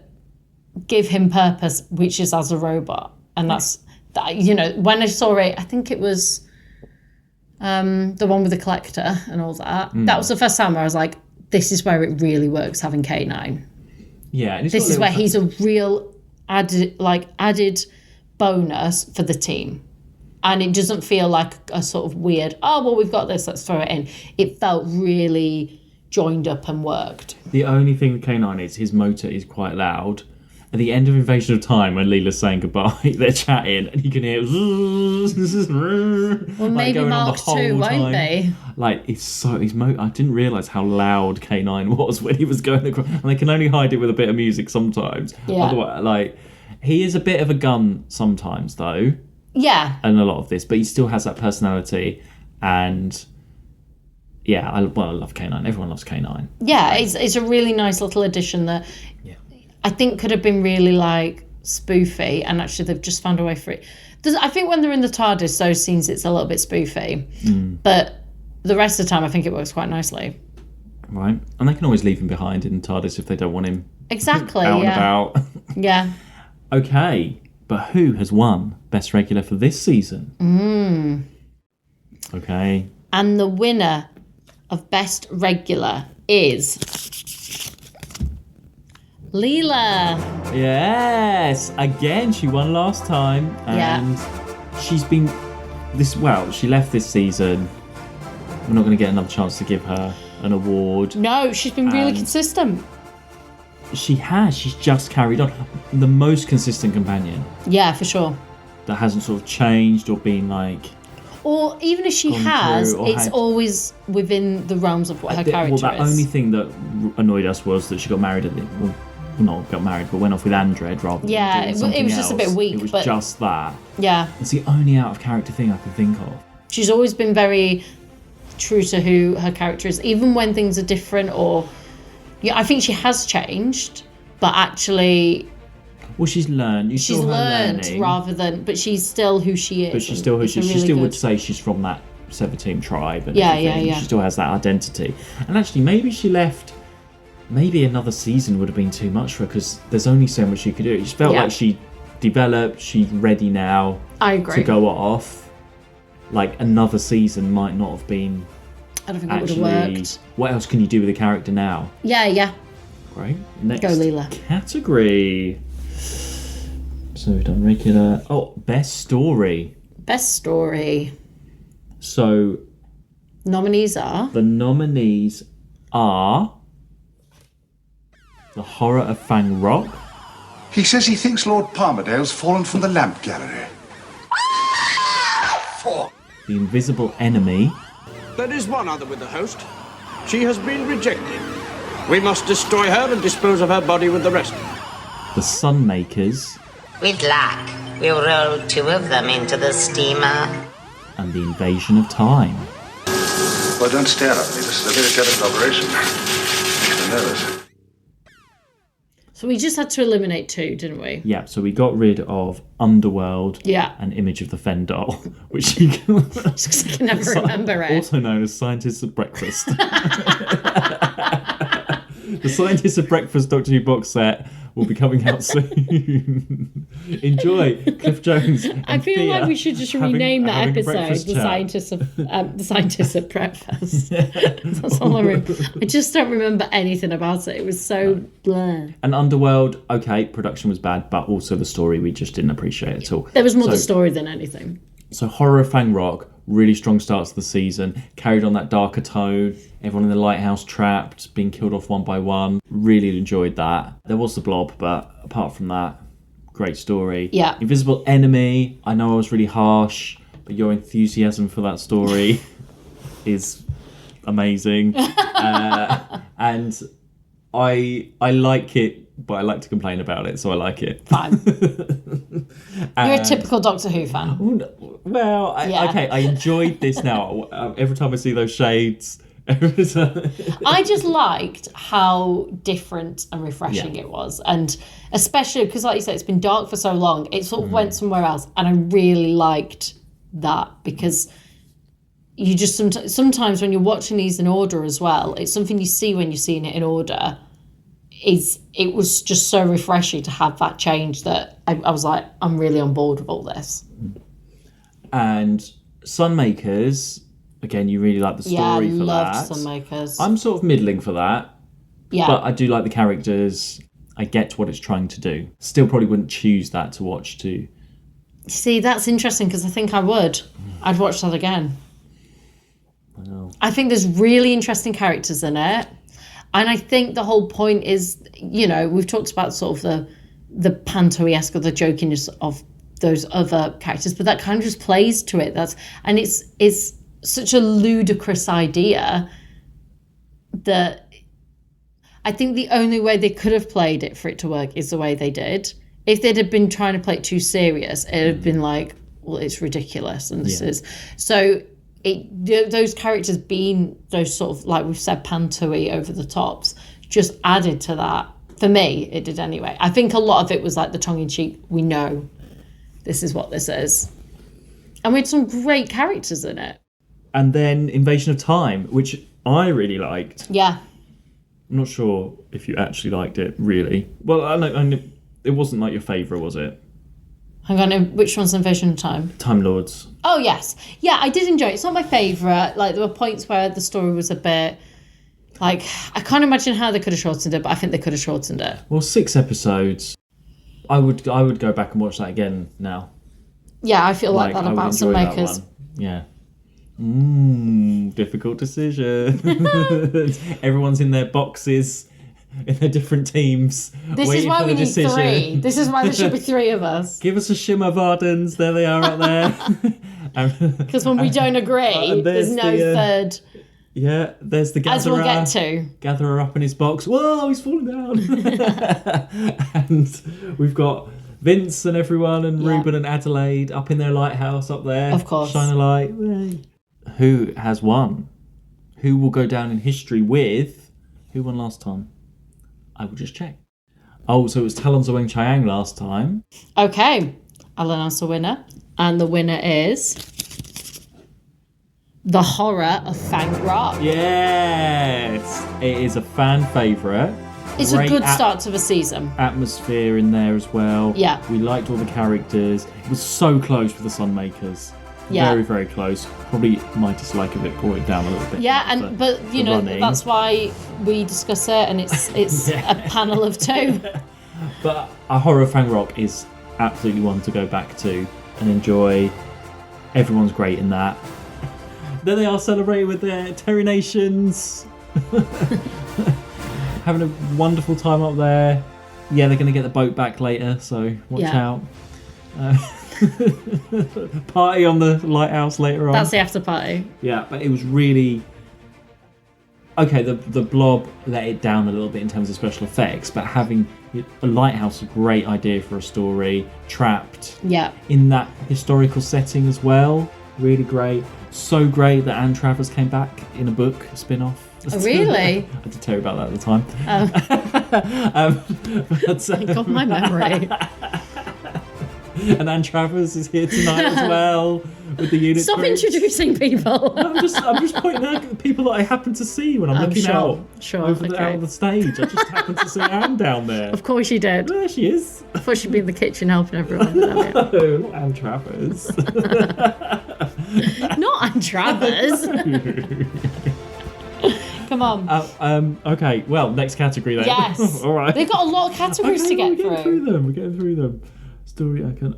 S3: give him purpose, which is as a robot, and that's that. When I saw it, I think it was the one with the collector and all that. That was the first time where I was like, this is where it really works having K9.
S2: Yeah, and
S3: this is where he's a real added bonus for the team. And it doesn't feel like a sort of weird, oh, well, we've got this, let's throw it in. It felt really joined up and worked.
S2: The only thing with K9 is his motor is quite loud. At the end of Invasion of Time, when Leela's saying goodbye, they're chatting, and you can hear
S3: well, maybe
S2: going
S3: Mark
S2: on the whole
S3: 2, won't
S2: time.
S3: they?
S2: Like, his motor. I didn't realise how loud K9 was when he was going across. And they can only hide it with a bit of music sometimes.
S3: Yeah.
S2: Otherwise, like, he is a bit of a gun sometimes, though.
S3: Yeah.
S2: And a lot of this, but he still has that personality, and yeah, I love K9. Everyone loves K9.
S3: Yeah, it's a really nice little addition that I think could have been really like spoofy, and actually they've just found a way for it. I think when they're in the TARDIS, those scenes, it's a little bit spoofy, but the rest of the time I think it works quite nicely.
S2: Right, and they can always leave him behind in TARDIS if they don't want him
S3: exactly
S2: out and about.
S3: Yeah.
S2: Okay, but who has won Best Regular for this season? Okay.
S3: And the winner of Best Regular is Leela.
S2: Yes, again, she won last time, and she's been she left this season. We're not going to get another chance to give her an award.
S3: No, she's been really consistent.
S2: She has. She's just carried on. The most consistent companion.
S3: Yeah, for sure.
S2: That hasn't sort of changed or been like...
S3: Or even if she has, it's always within the realms of what her character is.
S2: Well, the only thing that annoyed us was that she got married at the... Well, not got married, but went off with Andred rather than doing something
S3: it was just a bit weak.
S2: It was just that.
S3: Yeah.
S2: It's the only out-of-character thing I can think of.
S3: She's always been very true to who her character is, even when things are different or... Yeah, I think she has changed, but actually...
S2: Well, she's learned.
S3: She's learned rather than... But she's still who she is.
S2: But she's still who she is. She still would say she's from that Seven-Team tribe. And everything. She still has that identity. And actually, maybe she left... Maybe another season would have been too much for her because there's only so much she could do. It just felt like she developed, she's ready now
S3: I agree.
S2: to go off. Like, another season might not have been...
S3: I don't think it would have worked.
S2: What else can you do with the character now?
S3: Yeah.
S2: Great. Next
S3: Go, Leela.
S2: category. So we've done regular. Oh, best story.
S3: Best story.
S2: So
S3: nominees are?
S2: The nominees are The Horror of Fang Rock,
S4: He says he thinks Lord Palmerdale's fallen from the lamp gallery.
S2: The Invisible Enemy.
S10: There is one other with the host. She has been rejected. We must destroy her and dispose of her body with the rest.
S2: The Sunmakers.
S5: With luck, we'll roll 2 of them into the steamer.
S2: And The Invasion of Time.
S4: Well, don't stare at me. This is a very delicate operation. Makes me nervous.
S3: So we just had to eliminate 2, didn't we?
S2: Yeah, so we got rid of Underworld
S3: Yeah.
S2: and Image of the Fen doll, which you can...
S3: Just 'cause I can never remember it.
S2: Also known as Scientists at Breakfast. The Scientists at Breakfast Doctor Who box set will be coming out soon. Enjoy Cliff Jones. And
S3: I feel
S2: Thea
S3: like we should just rename that episode "The Scientists at Breakfast." That's all I remember. I just don't remember anything about it. It was so blur.
S2: And Underworld, okay, production was bad, but also the story we just didn't appreciate at all.
S3: There was more the story than anything.
S2: So Horror of Fang Rock, really strong starts to the season, carried on that darker tone, everyone in the lighthouse trapped, being killed off one by one. Really enjoyed that. There was the Blob, but apart from that, great story.
S3: Yeah.
S2: Invisible Enemy, I know I was really harsh, but your enthusiasm for that story is amazing. And I like it, but I like to complain about it, so I like it.
S3: Fine. You're a typical Doctor Who fan.
S2: Well, okay, I enjoyed this now. Every time I see those shades...
S3: I just liked how different and refreshing it was. And especially because, like you said, it's been dark for so long, it sort of went somewhere else. And I really liked that because you just sometimes when you're watching these in order as well, it's something you see when you're seeing it in order. It was just so refreshing to have that change that I was like, I'm really on board with all this.
S2: And Sunmakers, again, you really like the story
S3: I
S2: for
S3: loved
S2: that.
S3: Sunmakers.
S2: I'm sort of middling for that.
S3: Yeah.
S2: But I do like the characters. I get what it's trying to do. Still probably wouldn't choose that to watch too.
S3: See, that's interesting because I think I would. I'd watch that again. I think there's really interesting characters in it. And I think the whole point is, you know, we've talked about sort of the panto-esque or the jokiness of those other characters, but that kind of just plays to it. It's such a ludicrous idea that I think the only way they could have played it for it to work is the way they did. If they'd have been trying to play it too serious, it'd have been like, well, it's ridiculous. And this is... So those characters being those sort of, like we've said, panto-y over the tops, just added to that. For me, it did anyway. I think a lot of it was like the tongue-in-cheek, we know this is what this is. And we had some great characters in it.
S2: And then Invasion of Time, which I really liked.
S3: Yeah.
S2: I'm not sure if you actually liked it, really. Well, I know it wasn't like your favourite, was it?
S3: Hang on, which one's Invasion of Time?
S2: Time Lords.
S3: Oh, yes. Yeah, I did enjoy it. It's not my favourite. Like, there were points where the story was a bit... Like, I can't imagine how they could have shortened it, but I think they could have shortened it.
S2: Well, 6 episodes. I would go back and watch that again now.
S3: Yeah, I feel like that about some makers.
S2: Yeah. Difficult decision. Everyone's in their boxes, in their different teams.
S3: This is why we need 3. This is why there should be 3 of us.
S2: Give us a Shimmer Vardens. There they are out there.
S3: Because when we don't agree, there's no third.
S2: Yeah, there's the gatherer.
S3: As we'll get to.
S2: Gatherer up in his box. Whoa, he's falling down. And we've got Vince and everyone and Ruben and Adelaide up in their lighthouse up there.
S3: Of course.
S2: Shine a light. Who has won? Who will go down in history with... Who won last time? I will just check. Oh, so it was Talon Zaweng Chiang last time.
S3: Okay, I'll announce the winner. And the winner is... The Horror of Fang Rock.
S2: Yes! It is a fan favourite.
S3: It's a good start to the season.
S2: Atmosphere in there as well.
S3: Yeah.
S2: We liked all the characters. It was so close with the Sunmakers.
S3: Yeah.
S2: Very, very close. Probably my dislike of it brought it down a little bit.
S3: Yeah, but you know, that's why we discuss it, and it's a panel of 2.
S2: But A Horror of Fang Rock is absolutely one to go back to and enjoy. Everyone's great in that. There they are celebrating with their Terry Nations. Having a wonderful time up there. Yeah, they're going to get the boat back later, so watch out. Party on the lighthouse later on.
S3: That's the after party.
S2: Yeah, but it was really... Okay, the Blob let it down a little bit in terms of special effects, but having a lighthouse, a great idea for a story, trapped in that historical setting as well. Really great. So great that Anne Travers came back in a book, a spin-off.
S3: Oh, really?
S2: I did tell you about that at the time.
S3: Thank God, my memory.
S2: And Anne Travers is here tonight as well with the unit.
S3: Stop introducing people.
S2: I'm just pointing out the people that I happen to see when I'm looking out over out of the stage. I just happen to see Anne down there.
S3: Of course you did.
S2: There she is.
S3: I thought she'd be in the kitchen helping everyone.
S2: No, not Anne Travers.
S3: Not Anne Travers. Come on.
S2: Okay, well, next category then.
S3: Yes.
S2: All right.
S3: They've got a lot of categories to get through.
S2: We're getting through them. Story icon.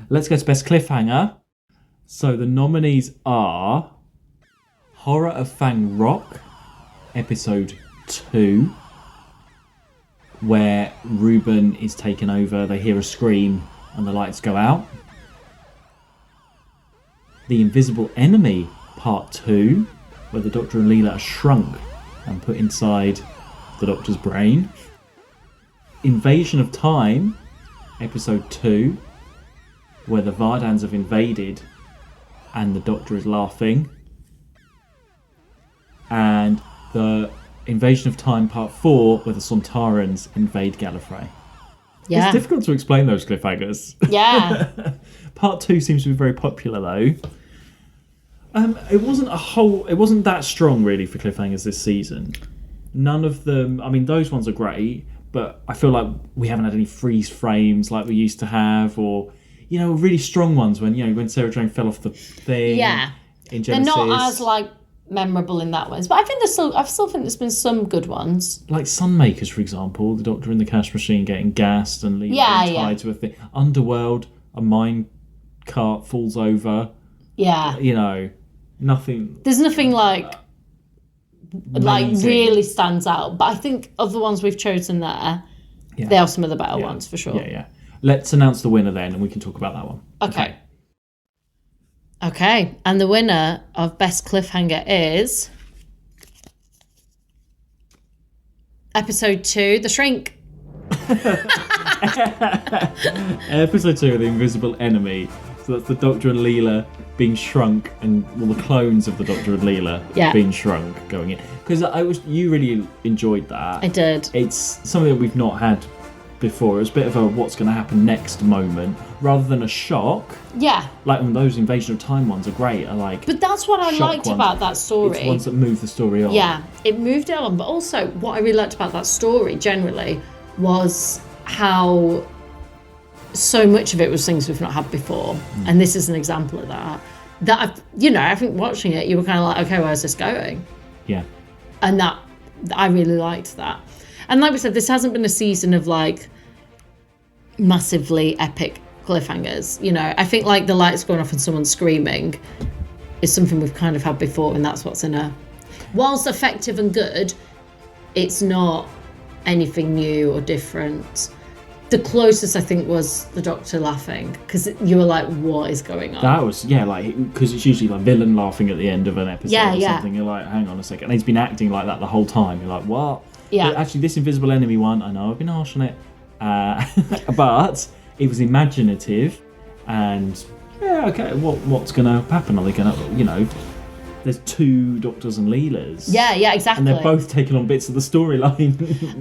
S2: Let's go to best cliffhanger. So the nominees are Horror of Fang Rock, episode 2, where Reuben is taken over. They hear a scream and the lights go out. The Invisible Enemy, part 2, where the Doctor and Leela are shrunk and put inside the Doctor's brain. Invasion of Time, episode 2, where the Vardans have invaded and the Doctor is laughing. And the Invasion of Time, part 4, where the Sontarans invade Gallifrey.
S3: Yeah.
S2: It's difficult to explain those cliffhangers.
S3: Yeah.
S2: Part 2 seems to be very popular though. It wasn't that strong really for cliffhangers this season. None of them, I mean, those ones are great, but I feel like we haven't had any freeze frames like we used to have, or, you know, really strong ones when Sarah Jane fell off the thing.
S3: Yeah.
S2: In
S3: They're
S2: Genesis.
S3: not as memorable in that ones, but I still think there's been some good ones.
S2: Like Sunmakers, for example, the Doctor in the cash machine getting gassed and leaving tied to a thing. Underworld, a mine cart falls over.
S3: Yeah.
S2: You know, nothing.
S3: There's nothing
S2: amazing.
S3: really stands out, but I think of the ones we've chosen there, they are some of the better ones for sure.
S2: Yeah. Let's announce the winner then, and we can talk about that one.
S3: Okay, and the winner of Best Cliffhanger is episode 2, The Shrink.
S2: Episode 2 of The Invisible Enemy. So that's the Doctor and Leela being shrunk, and the clones of the Doctor and Leela being shrunk going in. Because you really enjoyed that.
S3: I did.
S2: It's something that we've not had before. It was a bit of a what's going to happen next moment, rather than a shock.
S3: Yeah.
S2: Like when those Invasion of Time ones are great.
S3: But that's what I liked about that story.
S2: It's ones that move the story on.
S3: Yeah, it moved it on. But also, what I really liked about that story generally was how so much of it was things we've not had before, and this is an example of that. That I think watching it, you were kind of like, okay, where's this going?
S2: Yeah.
S3: And that I really liked that. And like we said, this hasn't been a season of massively epic cliffhangers. I think the lights going off and someone screaming is something we've kind of had before, and that's what's in a. Whilst effective and good, it's not anything new or different. The closest I think was the Doctor laughing, because you were like, what is going on?
S2: That was, because it's usually villain laughing at the end of an episode or something. You're like, hang on a second. And he's been acting like that the whole time. You're like, what?
S3: Yeah.
S2: But actually, this Invisible Enemy one, I know I've been harsh on it, but it was imaginative, and what's going to happen? Are they going to, there's 2 Doctors and Leelas.
S3: Yeah, exactly.
S2: And they're both taking on bits of the storyline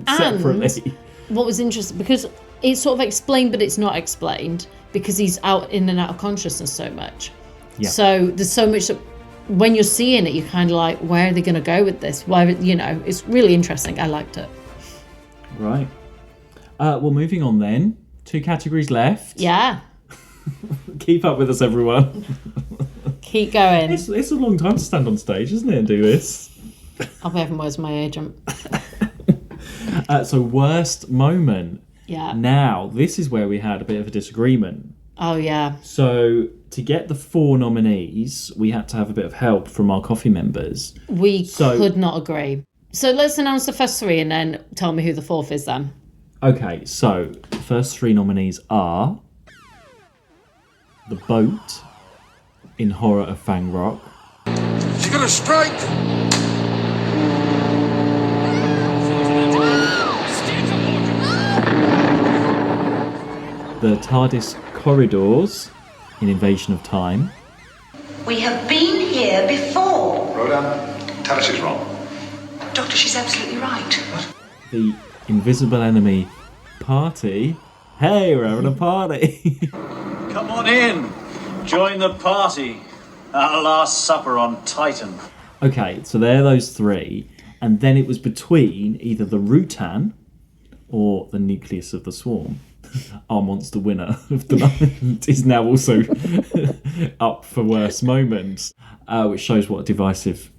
S2: separately.
S3: And what was interesting, because it's sort of explained, but it's not explained, because he's out in and out of consciousness so much. Yeah. So there's so much that when you're seeing it, you're kind of like, where are they going to go with this? Why, it's really interesting. I liked it.
S2: Right. Well, moving on then. 2 categories left.
S3: Yeah.
S2: Keep up with us, everyone.
S3: Keep going.
S2: It's a long time to stand on stage, isn't it, and do this?
S3: I'll be having words with my agent.
S2: So, worst moment.
S3: Yeah.
S2: Now, this is where we had a bit of a disagreement.
S3: Oh, yeah.
S2: So, to get the 4 nominees, we had to have a bit of help from our coffee members.
S3: We could not agree. So, let's announce the first 3 and then tell me who the 4th is then.
S2: Okay, so the first 3 nominees are The Boat in Horror of Fang Rock.
S1: She's gonna strike!
S2: The TARDIS Corridors in Invasion of Time.
S11: We have been here before.
S4: Rhoda, tell her she's wrong.
S11: Doctor, she's absolutely right.
S2: The Invisible Enemy Party. Hey, we're having a party.
S12: Come on in. Join the party. Our last supper on Titan.
S2: Okay, so they're those 3. And then it was between either the Rutan or the Nucleus of the Swarm. Our monster winner of the night is now also up for worst moments, which shows what a divisive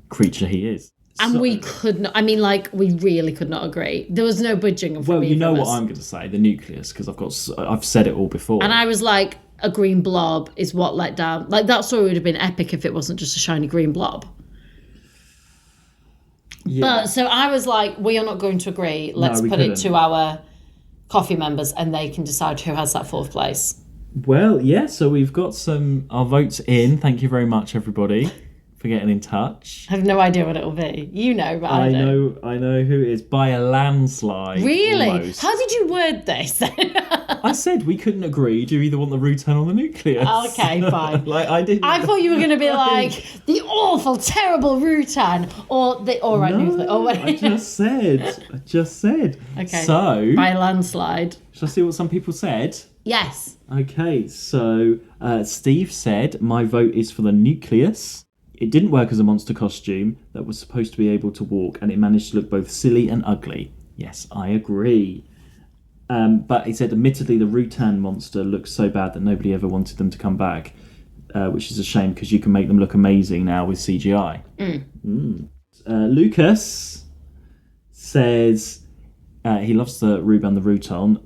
S2: creature he is.
S3: And we could not, we really could not agree. There was no budging.
S2: Well, you know what I'm going to say, the Nucleus, because I've said it all before.
S3: And I was like, a green blob is what let down. Like, that story would have been epic if it wasn't just a shiny green blob. Yeah. But so I was like, we are not going to agree. Let's put it to our coffee members and they can decide who has that 4th place.
S2: Well, yeah, so we've got our votes in. Thank you very much, everybody, for getting in touch.
S3: I have no idea what it'll be. You know, but I don't.
S2: I know who it is by a landslide.
S3: Really?
S2: Almost.
S3: How did you word this?
S2: I said we couldn't agree. Do you either want the Rutan or the Nucleus?
S3: Okay, fine.
S2: I didn't.
S3: I thought you were going to be like the awful, terrible Rutan or the alright Nucleus. Or
S2: I just said.
S3: Okay.
S2: So
S3: by a landslide.
S2: Shall I see what some people said?
S3: Yes.
S2: Okay, so Steve said my vote is for the Nucleus. It didn't work as a monster costume that was supposed to be able to walk, and it managed to look both silly and ugly. Yes, I agree. But he said, admittedly, the Rutan monster looks so bad that nobody ever wanted them to come back, which is a shame because you can make them look amazing now with CGI. Lucas says he loves the Ruban the Rutan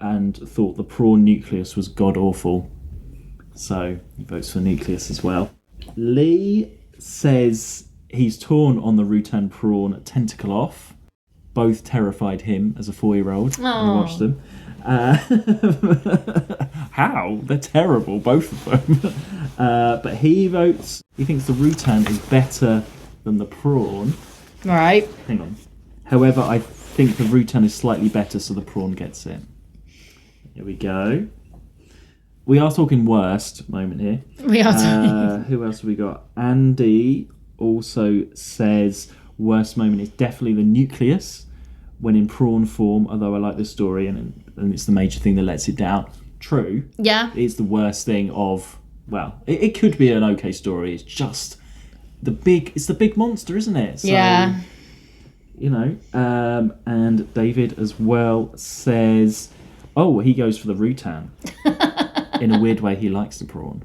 S2: and thought the prawn Nucleus was god-awful. So he votes for Nucleus as well. Lee says he's torn on the Rutan prawn tentacle off. Both terrified him as a 4-year-old when I watched them. How? They're terrible, both of them. But he thinks the Rutan is better than the prawn.
S3: Right.
S2: Hang on. However, I think the Rutan is slightly better, so the prawn gets it. Here we go. We are talking worst moment here.
S3: We are talking.
S2: Who else have we got? Andy also says worst moment is definitely the Nucleus when in prawn form, although I like the story and it's the major thing that lets it down. True.
S3: Yeah.
S2: It's the worst thing of, well, it could be an okay story. It's just it's the big monster, isn't it? So,
S3: yeah.
S2: You know, and David as well says, he goes for the Rutan. In a weird way, he likes the prawn.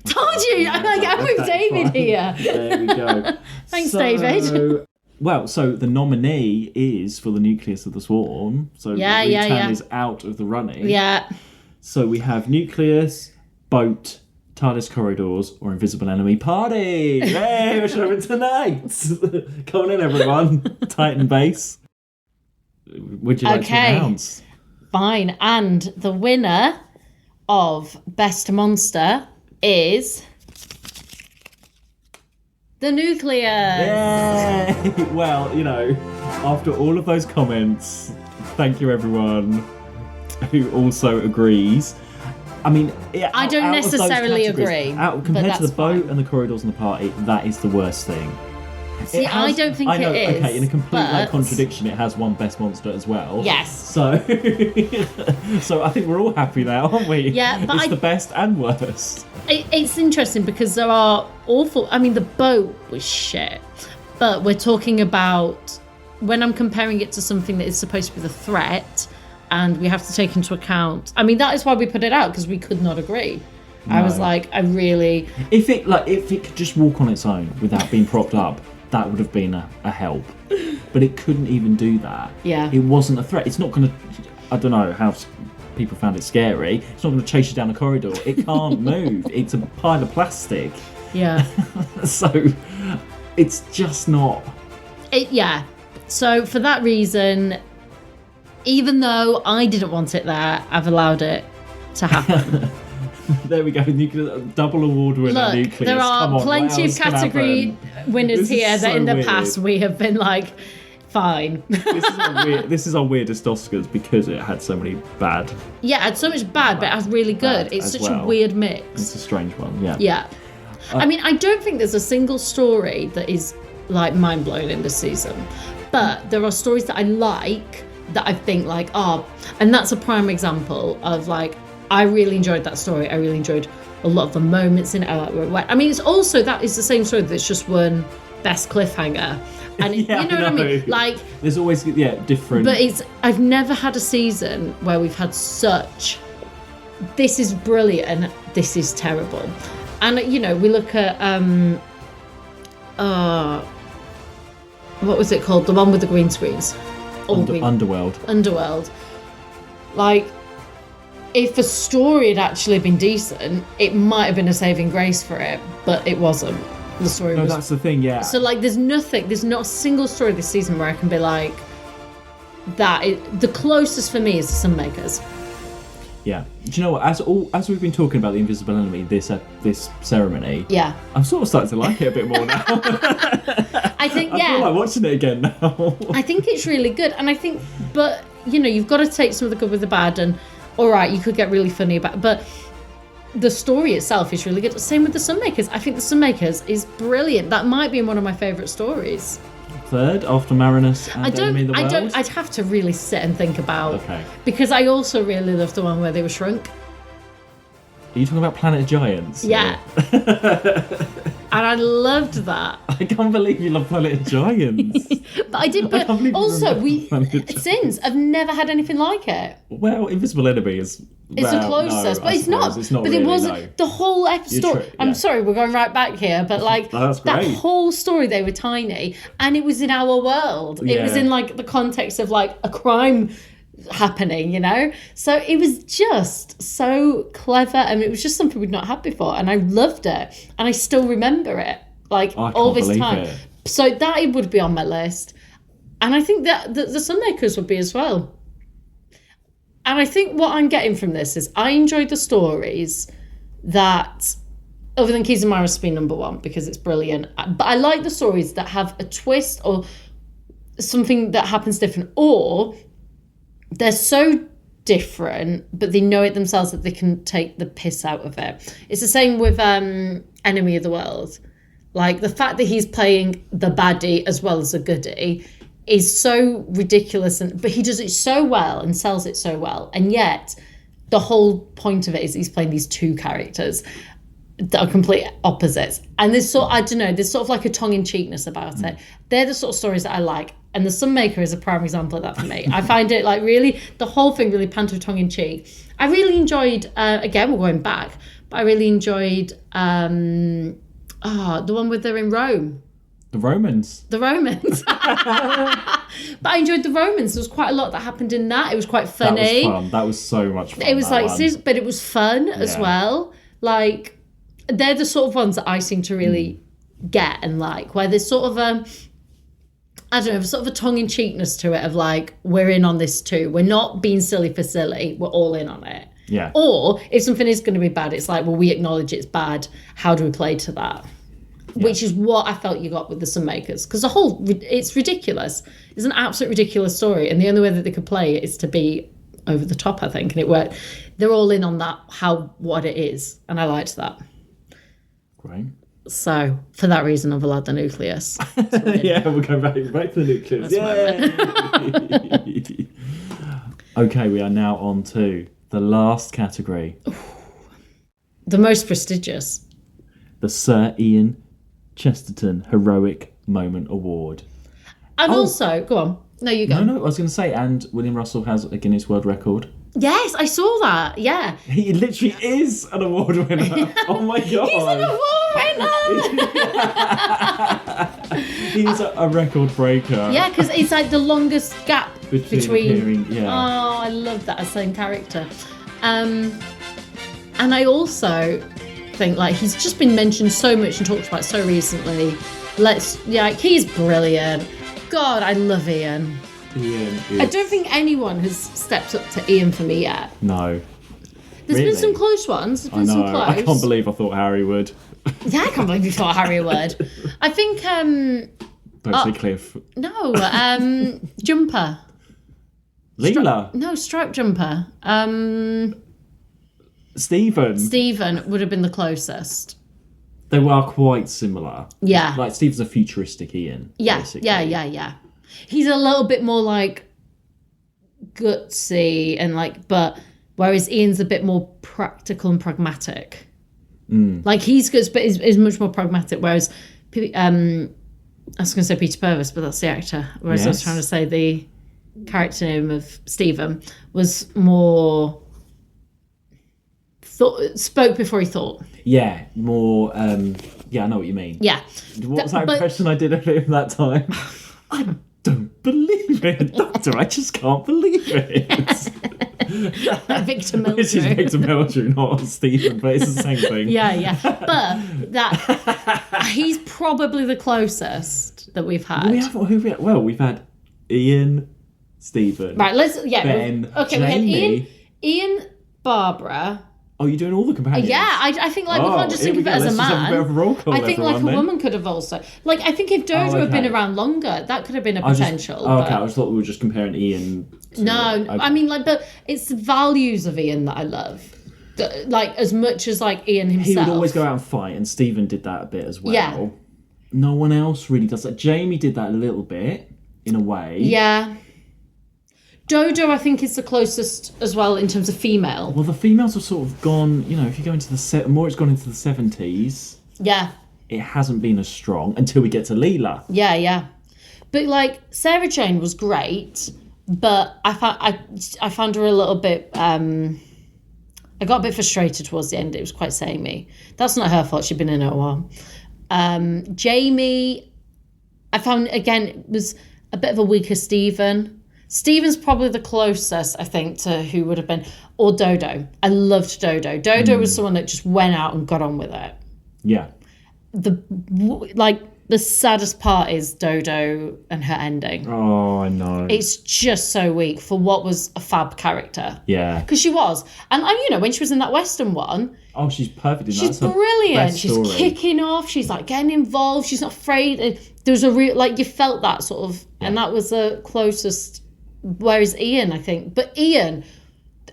S3: Told you! I'm with David here.
S2: There we go.
S3: Thanks, David.
S2: Well, so the nominee is for the Nucleus of the Swarm. So Rutan is out of the running.
S3: Yeah.
S2: So we have Nucleus, Boat, TARDIS Corridors, or Invisible Enemy Party. Hey, we're showing tonight. Come on in, everyone. Titan base. Would you like to announce?
S3: Fine. And the winner of Best Monster is the Nucleus.
S2: Yay! Well, you know, after all of those comments, thank you everyone who also agrees. I mean,
S3: I don't necessarily agree.
S2: Compared to the Boat and the Corridors and the Party, that is the worst thing.
S3: See, I don't think it is.
S2: Okay, in a complete contradiction, it has one Best Monster as well.
S3: Yes.
S2: So, so I think we're all happy now, aren't we?
S3: Yeah, but
S2: it's the best and worst.
S3: It's interesting because there are awful. I mean, the Boat was shit, but we're talking about when I'm comparing it to something that is supposed to be the threat, and we have to take into account. I mean, that is why we put it out because we could not agree. No. I was like, I really.
S2: If it could just walk on its own without being propped up, that would have been a help. But it couldn't even do that.
S3: Yeah.
S2: It wasn't a threat. It's not going to... I don't know how people found it scary. It's not going to chase you down a corridor. It can't move. It's a pile of plastic.
S3: Yeah.
S2: So it's just not...
S3: Yeah. So for that reason, Even though I didn't want it there, I've allowed it to happen.
S2: There we go. Double award winner.
S3: Look,
S2: Nucleus.
S3: there
S2: Come
S3: are
S2: on,
S3: plenty
S2: what
S3: of
S2: else can
S3: category
S2: happen?
S3: winners
S2: This is
S3: here that
S2: so
S3: in the
S2: weird.
S3: past we have been like, fine.
S2: This is our weirdest Oscars because it had so many bad.
S3: Yeah, it had so much bad, but it was really good.
S2: Bad
S3: It's
S2: as
S3: such
S2: well.
S3: a weird mix.
S2: It's a strange one. Yeah.
S3: Yeah. I mean, I don't think there's a single story that is like mind blowing in this season, but there are stories that I like that I think like, and that's a prime example of like, I really enjoyed that story. I really enjoyed a lot of the moments in it. I mean, it's also that is the same story that's just won Best Cliffhanger, and
S2: Yeah,
S3: you know what I mean. Like,
S2: there's always different.
S3: but I've never had a season where we've had such. This is brilliant. This is terrible. And you know, we look at what was it called? The one with the green screens. Underworld. Like, if a story had actually been decent, it might have been a saving grace for it, but it wasn't. The story was.
S2: No, that's the thing. Yeah.
S3: So like, there's not a single story this season where I can be like, the closest for me is The Sunmakers.
S2: Yeah. Do you know what? As we've been talking about the Invisible Enemy, this ceremony.
S3: Yeah.
S2: I'm sort of starting to like it a bit more now.
S3: I think
S2: I feel like watching it again now.
S3: I think it's really good, and I think, but you know, you've got to take some of the good with the bad, and all right, you could get really funny about it, but the story itself is really good. Same with The Sunmakers. I think The Sunmakers is brilliant. That might be one of my favourite stories.
S2: Third after Marinus and Enemy of the World?
S3: I'd have to really sit and think about.
S2: Okay.
S3: Because I also really love the one where they were shrunk.
S2: Are you talking about Planet of Giants?
S3: Yeah. And I loved that.
S2: I can't believe you love Planet of Giants.
S3: But I did, but also since I've never had anything like it.
S2: Well, Invisible Enemy is.
S3: It's the closest, but it's not.
S2: It's not
S3: but
S2: really,
S3: it wasn't the whole episode. I'm sorry, we're going right back here, but like
S2: that's
S3: that
S2: great.
S3: whole story, they were tiny, and it was in our world. It was in like the context of like a crime happening, you know. So it was just so clever, and it was just something we'd not had before, and I loved it, and I still remember it like all this time.
S2: It.
S3: So that it would be on my list, and I think that the Sunmakers would be as well. And I think what I'm getting from this is I enjoyed the stories that, other than Keys and Maris being number one because it's brilliant, but I like the stories that have a twist or something that happens different, or they're so different, but they know it themselves that they can take the piss out of it. It's the same with Enemy of the World. Like, the fact that he's playing the baddie as well as a goodie is so ridiculous, but he does it so well and sells it so well, and yet the whole point of it is he's playing these two characters that are complete opposites, and there's sort of like a tongue-in-cheekness about it. They're the sort of stories that I like, and The Sunmaker is a prime example of that for me. I find it like really, the whole thing really panto tongue-in-cheek. I really enjoyed, again we're going back, but I really enjoyed the one where they're in Rome.
S2: The Romans.
S3: But I enjoyed the Romans. There was quite a lot that happened in that. It was quite funny.
S2: That was fun. That was so much fun.
S3: It was like, but it was fun as well. Like, they're the sort of ones that I seem to really get and like, where there's sort of I don't know, sort of a tongue-in-cheekness to it of like, we're in on this too. We're not being silly for silly. We're all in on it.
S2: Yeah.
S3: Or if something is going to be bad, it's like, well, we acknowledge it's bad. How do we play to that? Yeah. Which is what I felt you got with The Sunmakers. Because it's ridiculous. It's an absolute ridiculous story. And the only way that they could play it is to be over the top, I think. And it worked. They're all in on that, what it is. And I liked that.
S2: Great.
S3: So, for that reason, I've allowed the Nucleus.
S2: Yeah, we'll go back to the Nucleus. Yeah. Okay, we are now on to the last category.
S3: The most prestigious.
S2: The Sir Ian Chesterton Heroic Moment Award.
S3: And also, go on. No, you go.
S2: No, I was going to say, and William Russell has a Guinness World Record.
S3: Yes, I saw that. Yeah.
S2: He literally is an award winner. Oh my God.
S3: He's an award winner.
S2: He's a record breaker.
S3: Yeah, because it's like the longest gap between
S2: appearing, yeah.
S3: Oh, I love that same character. And I also think like he's just been mentioned so much and talked about so recently. He's brilliant. God, I love Ian.
S2: Ian
S3: I
S2: is...
S3: don't think anyone has stepped up to Ian for me yet.
S2: No.
S3: There's
S2: Really?
S3: been some close ones. There's
S2: I
S3: been
S2: know.
S3: some close.
S2: I can't believe I thought Harry would.
S3: Yeah, I can't believe you thought Harry would. I think
S2: Don't say Cliff.
S3: no, Jumper.
S2: Leela.
S3: No, Stripe Jumper.
S2: Stephen
S3: would have been the closest.
S2: They were quite similar.
S3: Yeah.
S2: Like Stephen's a futuristic Ian.
S3: Yeah,
S2: basically.
S3: yeah. He's a little bit more like gutsy and like, but whereas Ian's a bit more practical and pragmatic. Like he's good, but is much more pragmatic. Whereas, I was going to say Peter Purves, but that's the actor. Whereas I was trying to say the character name of Stephen was more spoke before he thought.
S2: Yeah, more. Yeah, I know what you mean.
S3: Yeah.
S2: What was that impression I did of him that time? I don't believe it, Doctor. I just can't believe it.
S3: Victor Mildrew.
S2: Which is Victor Mildrew, not Stephen, but it's the same thing.
S3: Yeah. But that he's probably the closest that we've had.
S2: We've had Ian, Stephen.
S3: Right,
S2: Ben,
S3: okay,
S2: Jamie.
S3: we had Ian, Barbara.
S2: Oh, you're doing all the companions?
S3: Yeah, I think like we can't just think of it as a man.
S2: Let's just have a bit of a roll call,
S3: I think like
S2: everyone,
S3: a woman could have also I think if Dodo had been around longer, that could have been a potential.
S2: I just thought we were just comparing Ian.
S3: I mean but it's the values of Ian that I love. Like as much as like Ian himself.
S2: He would always go out and fight, and Stephen did that a bit as well.
S3: Yeah.
S2: No one else really does that. Jamie did that a little bit, in a way.
S3: Yeah. Dodo, I think, is the closest as well in terms of female.
S2: Well, the females have sort of gone, if you go into the more it's gone into the 70s.
S3: Yeah.
S2: It hasn't been as strong until we get to Leela.
S3: Yeah. But like Sarah Jane was great, but I found her a little bit. I got a bit frustrated towards the end. It was quite samey. That's not her fault. She'd been in it a while. Jamie, I found again was a bit of a weaker Stephen. Stephen's probably the closest, I think, to who would have been, or Dodo. I loved Dodo. Dodo was someone that just went out and got on with it.
S2: Yeah.
S3: The saddest part is Dodo and her ending.
S2: Oh, I know.
S3: It's just so weak for what was a fab character.
S2: Yeah.
S3: Because she was. And when she was in that Western one.
S2: Oh, she's perfect in that.
S3: She's brilliant. She's kicking off. She's like getting involved. She's not afraid. And there was a real, you felt that sort of, and that was the closest. Whereas Ian, I think. But Ian,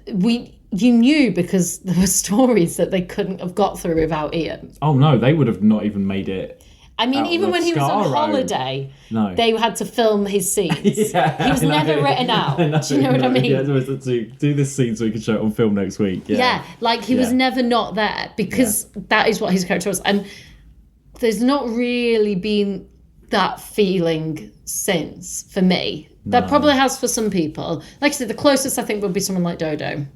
S3: you knew because there were stories that they couldn't have got through without Ian.
S2: Oh, no, they would have not even made it.
S3: I mean, even when he was on holiday, they had to film his scenes. He was never written out. Do you know what I mean?
S2: Yeah, do this scene so we can show it on film next week.
S3: Yeah, he was never not there because that is what his character was. And there's not really been that feeling since for me. No. That probably has for some people. Like I said, the closest I think would be someone like Dodo.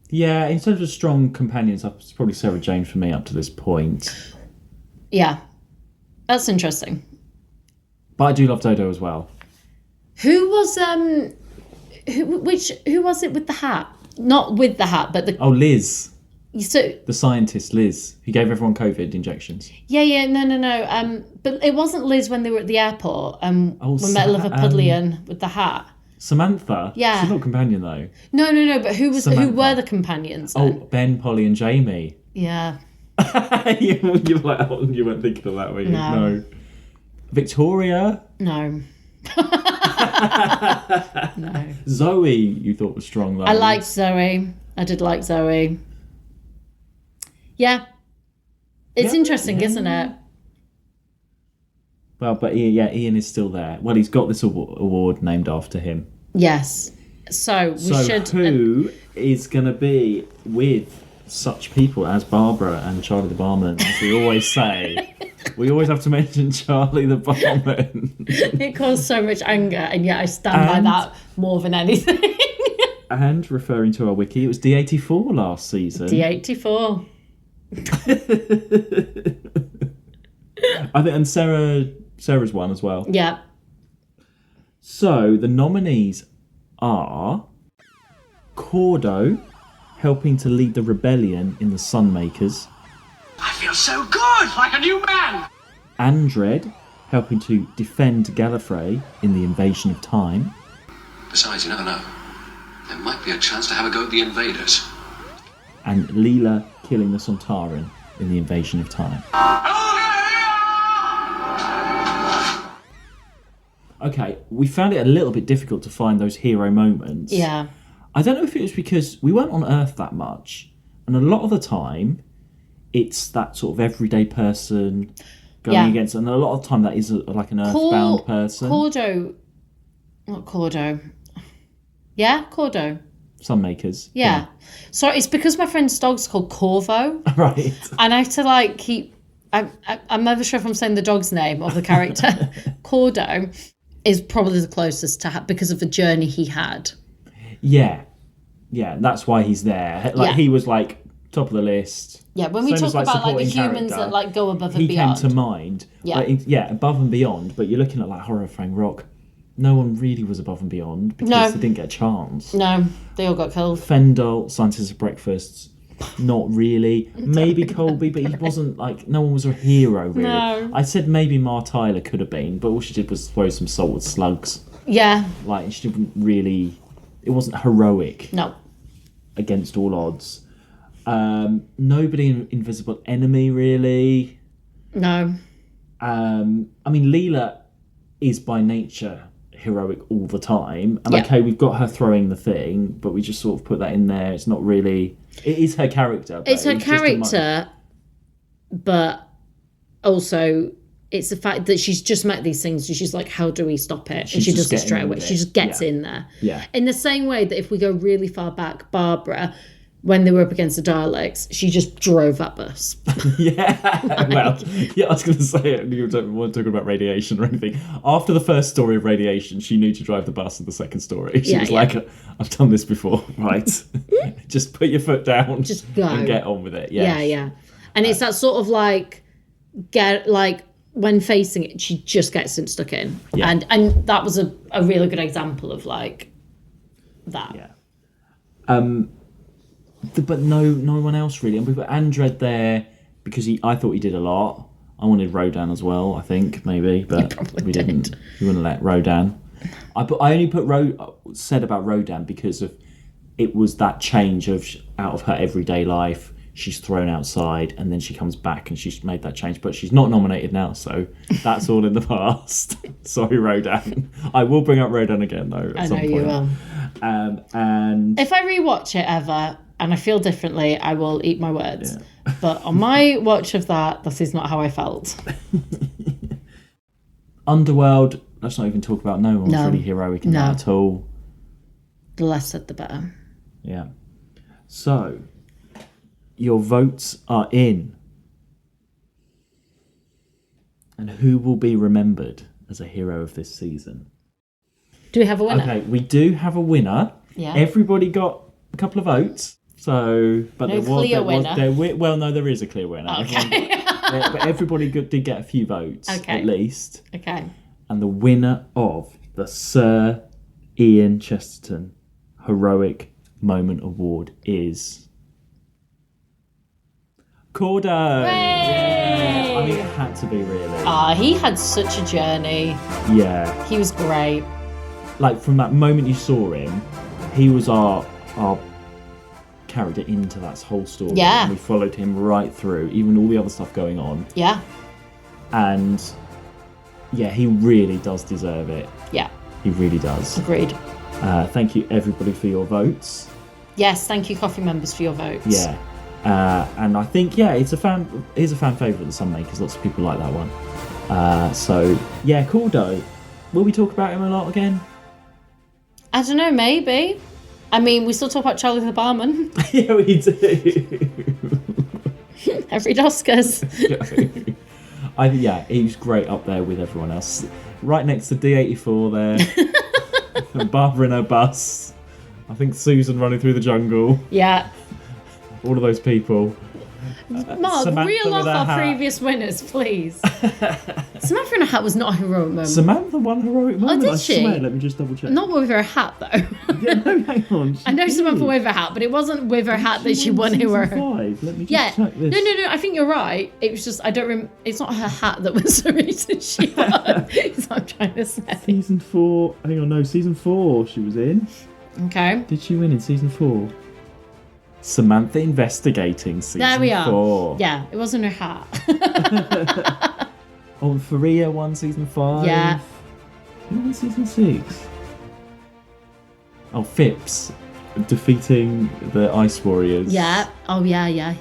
S2: Yeah, in terms of strong companions, it's probably Sarah Jane for me up to this point.
S3: Yeah, that's interesting.
S2: But I do love Dodo as well.
S3: Who was who was it with the hat? Not with the hat, but the
S2: Liz.
S3: So
S2: the scientist Liz, who gave everyone COVID injections.
S3: Yeah, no. But it wasn't Liz when they were at the airport. We met Liverpudlian with the hat.
S2: Samantha.
S3: Yeah,
S2: she's not a companion though.
S3: No. But who were the companions? Then?
S2: Oh, Ben, Polly, and Jamie.
S3: Yeah.
S2: you weren't thinking of that, were you? No. Victoria.
S3: No. No.
S2: Zoe, you thought was strong though.
S3: I liked Zoe. I did like Zoe. Yeah. It's interesting, isn't it?
S2: Well, but Ian is still there. Well, he's got this award named after him.
S3: Yes. So
S2: who is going to be with such people as Barbara and Charlie the Barman, as we always say? We always have to mention Charlie the Barman.
S3: It caused so much anger, and yet I stand by that more than anything.
S2: And referring to our wiki, it was D84 last season.
S3: D84.
S2: I think, and Sarah's one as well.
S3: Yeah.
S2: So the nominees are Cordo, helping to lead the rebellion in the Sunmakers.
S10: I feel so good, like a new man.
S2: Andred, helping to defend Gallifrey in the Invasion of Time.
S13: Besides, you never know. There might be a chance to have a go at the invaders.
S2: And Leela killing the Sontaran in the Invasion of Time. Okay, we found it a little bit difficult to find those hero moments.
S3: Yeah.
S2: I don't know if it was because we weren't on Earth that much, and a lot of the time, it's that sort of everyday person going against, and a lot of the time that is like an earthbound person.
S3: Cordo. Not Cordo. Yeah, Cordo.
S2: Sunmakers.
S3: Yeah. So it's because my friend's dog's called Corvo.
S2: Right.
S3: And I have to like keep... I'm never sure if I'm saying the dog's name or the character. Cordo is probably the closest to because of the journey he had.
S2: Yeah. Yeah, that's why he's there. Like, he was like top of the list.
S3: Yeah, when we talk about like the humans that like go above and beyond.
S2: He came to mind.
S3: Yeah.
S2: Like, above and beyond, but you're looking at like Horror of Fang Rock. No one really was above and beyond because they didn't get a chance.
S3: No, they all got killed.
S2: Fendel, Scientists of Breakfast, not really. Maybe Colby, but he wasn't like, no one was a hero really.
S3: No.
S2: I said maybe Ma Tyler could have been, but all she did was throw some salt with slugs.
S3: Yeah.
S2: Like, she didn't really, it wasn't heroic.
S3: No.
S2: Against all odds. Nobody in Invisible Enemy really.
S3: No.
S2: I mean, Leela is by nature heroic all the time, and okay, we've got her throwing the thing, but we just sort of put that in there. It's not really, it is her character.
S3: It's her character, but also it's the fact that she's just met these things and she's like, how do we stop it? And she does it straight away. She just gets in there.
S2: Yeah.
S3: In the same way that if we go really far back, Barbara, when they were up against the Daleks, she just drove that bus.
S2: Well, yeah, I was going to say, you weren't talking about radiation or anything. After the first story of radiation, she knew to drive the bus in the second story. She was like, I've done this before, right? Just put your foot down
S3: just go.
S2: And get on with it.
S3: Yeah. And it's that sort of like, when facing it, she just gets it stuck in. Yeah. And that was a really good example of like that.
S2: Yeah. But no one else really. And we put Andred there because I thought he did a lot. I wanted Rodan as well, I think, maybe, but we didn't. We wouldn't let Rodan. I only said about Rodan because of it was that change out of her everyday life. She's thrown outside and then she comes back and she's made that change, but she's not nominated now, so that's all in the past. Sorry, Rodan. I will bring up Rodan again though. At some point.
S3: You will.
S2: And
S3: if I rewatch it ever and I feel differently, I will eat my words. Yeah. But on my watch of that is not how I felt.
S2: Underworld. Let's not even talk about. No one was really heroic in that at all.
S3: The less said, the better.
S2: Yeah. So, your votes are in. And who will be remembered as a hero of this season?
S3: Do we have a winner?
S2: Okay, we do have a winner.
S3: Yeah.
S2: Everybody got a couple of votes. So, but
S3: no
S2: there is a clear winner.
S3: Okay.
S2: But everybody did get a few votes, at least.
S3: Okay.
S2: And the winner of the Sir Ian Chesterton Heroic Moment Award is Cordo. Yeah. I mean, it had to be really.
S3: He had such a journey.
S2: Yeah.
S3: He was great.
S2: Like from that moment you saw him, he was our character into that whole story.
S3: Yeah.
S2: And we followed him right through, even all the other stuff going on.
S3: Yeah.
S2: And yeah, he really does deserve it.
S3: Yeah.
S2: He really does.
S3: Agreed.
S2: Thank you everybody for your votes.
S3: Yes, thank you coffee members for your votes.
S2: Yeah. And I think it's a fan favourite of the Sunmakers. Lots of people like that one. So yeah, Cordo. Will we talk about him a lot again? I
S3: don't know, maybe. I mean, we still talk about Charlie the Barman.
S2: Yeah, we do.
S3: Every Doscars.
S2: He was great up there with everyone else. Right next to D84 there. And Barbara in her bus. I think Susan running through the jungle.
S3: Yeah.
S2: All of those people.
S3: Mark,
S2: Samantha
S3: reel off
S2: with her
S3: our
S2: hat.
S3: previous winners, please. Samantha in a hat was not a heroic moment.
S2: Samantha won heroic moment.
S3: did
S2: I
S3: she?
S2: swear. Let me just double check.
S3: Not with her hat, though.
S2: Yeah, no, hang on.
S3: I know
S2: did.
S3: Samantha with her hat, but it wasn't with her hat that she won
S2: Season
S3: her.
S2: 5. Let me just
S3: Yeah.
S2: check this.
S3: No. I think you're right. It was just I don't remember. It's not her hat that was the reason she won. Is what I'm trying to say.
S2: Season 4. Hang on, no. Season 4 she was in.
S3: Okay.
S2: Did she win in season 4? Samantha investigating season 4.
S3: There we are. Yeah, it wasn't her hat.
S2: Oh, Faria won season 5.
S3: Yeah.
S2: Who won season 6? Oh, Phipps defeating the Ice Warriors.
S3: Yeah. Oh yeah.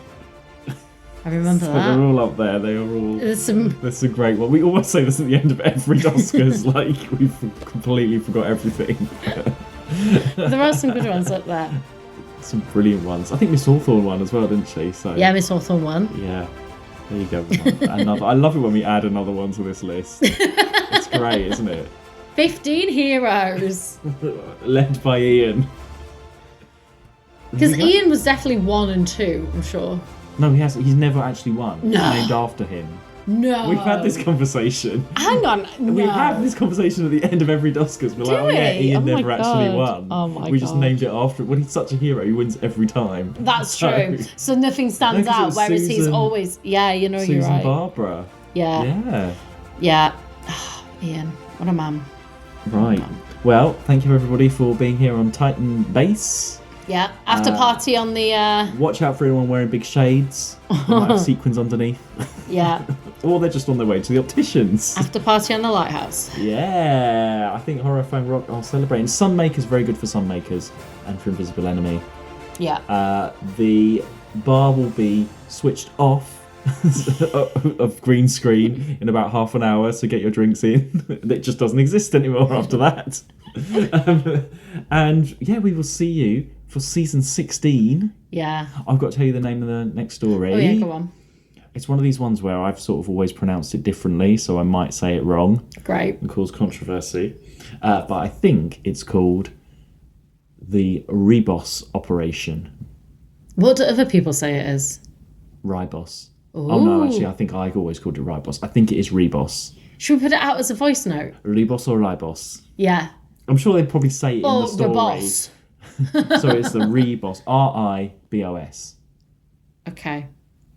S3: I remember
S2: So
S3: that.
S2: they're all up there. They are all.
S3: There's some.
S2: That's a great one. We always say this at the end of every Doscars. Like we've completely forgot everything.
S3: There are some good ones up there.
S2: Some brilliant ones. I think Miss Hawthorne won as well, didn't she? So
S3: Yeah, Miss Hawthorne won.
S2: yeah. There you go. Another. I love it when we add another one to this list. It's great, isn't it?
S3: 15 heroes.
S2: Led by Ian.
S3: Because Ian was definitely 1 and 2, I'm sure.
S2: No, he has. He's never actually won.
S3: No.
S2: It's named after him.
S3: No.
S2: We've had this conversation.
S3: Hang on. No.
S2: We have this conversation at the end of every Doscars. We're like, oh yeah,
S3: we?
S2: Ian
S3: Oh my
S2: never actually
S3: God.
S2: won.
S3: Oh my
S2: We just
S3: God.
S2: named it after him. Well, he's such a hero. He wins every time.
S3: That's true. So nothing stands
S2: No, 'cause it
S3: out,
S2: was
S3: whereas he's
S2: Susan-
S3: always. Yeah, you know,
S2: Susan
S3: you're right.
S2: Barbara.
S3: Yeah.
S2: Yeah.
S3: Ian, what a man.
S2: Right. Well, thank you everybody for being here on Titan Base.
S3: Yeah. After party on the.
S2: Watch out for anyone wearing big shades. They might have sequins underneath.
S3: Yeah.
S2: Or they're just on their way to the opticians.
S3: After party on the lighthouse.
S2: Yeah, I think Horror Phone Rock are celebrating. Sunmaker's very good for Sunmakers and for Invisible Enemy.
S3: Yeah.
S2: The bar will be switched off of green screen in about half an hour, so get your drinks in. It just doesn't exist anymore after that. And yeah, we will see you for season 16.
S3: Yeah.
S2: I've got to tell you the name of the next story.
S3: Oh yeah, go on.
S2: It's one of these ones where I've sort of always pronounced it differently, so I might say it wrong.
S3: Great.
S2: And cause controversy. But I think it's called the Rebos Operation.
S3: What do other people say it is?
S2: Ribos.
S3: Ooh.
S2: Oh no, actually, I think I've always called it Ribos. I think it is Rebos.
S3: Should we put it out as a voice note?
S2: Rebos or Ribos?
S3: Yeah.
S2: I'm sure they'd probably say it in the story.
S3: Rebos.
S2: So it's the Rebos. R-I-B-O-S.
S3: Okay.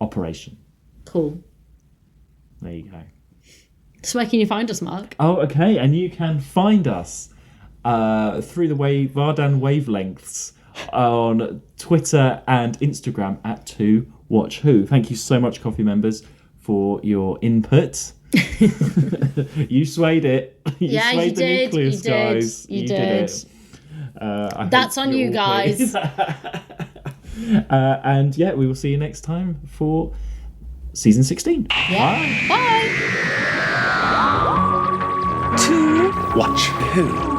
S2: Operation.
S3: Cool.
S2: There you go.
S3: So where can you find us, Mark?
S2: Oh, okay. And you can find us through the Vardan wavelengths on Twitter and Instagram at 2WatchWho. Thank you so much, Coffee members, for your input. You swayed it. You swayed the nucleus, guys.
S3: You did.
S2: It.
S3: That's on you guys.
S2: And yeah, we will see you next time for season 16.
S3: Yeah. Bye.
S9: 2 Watch Who.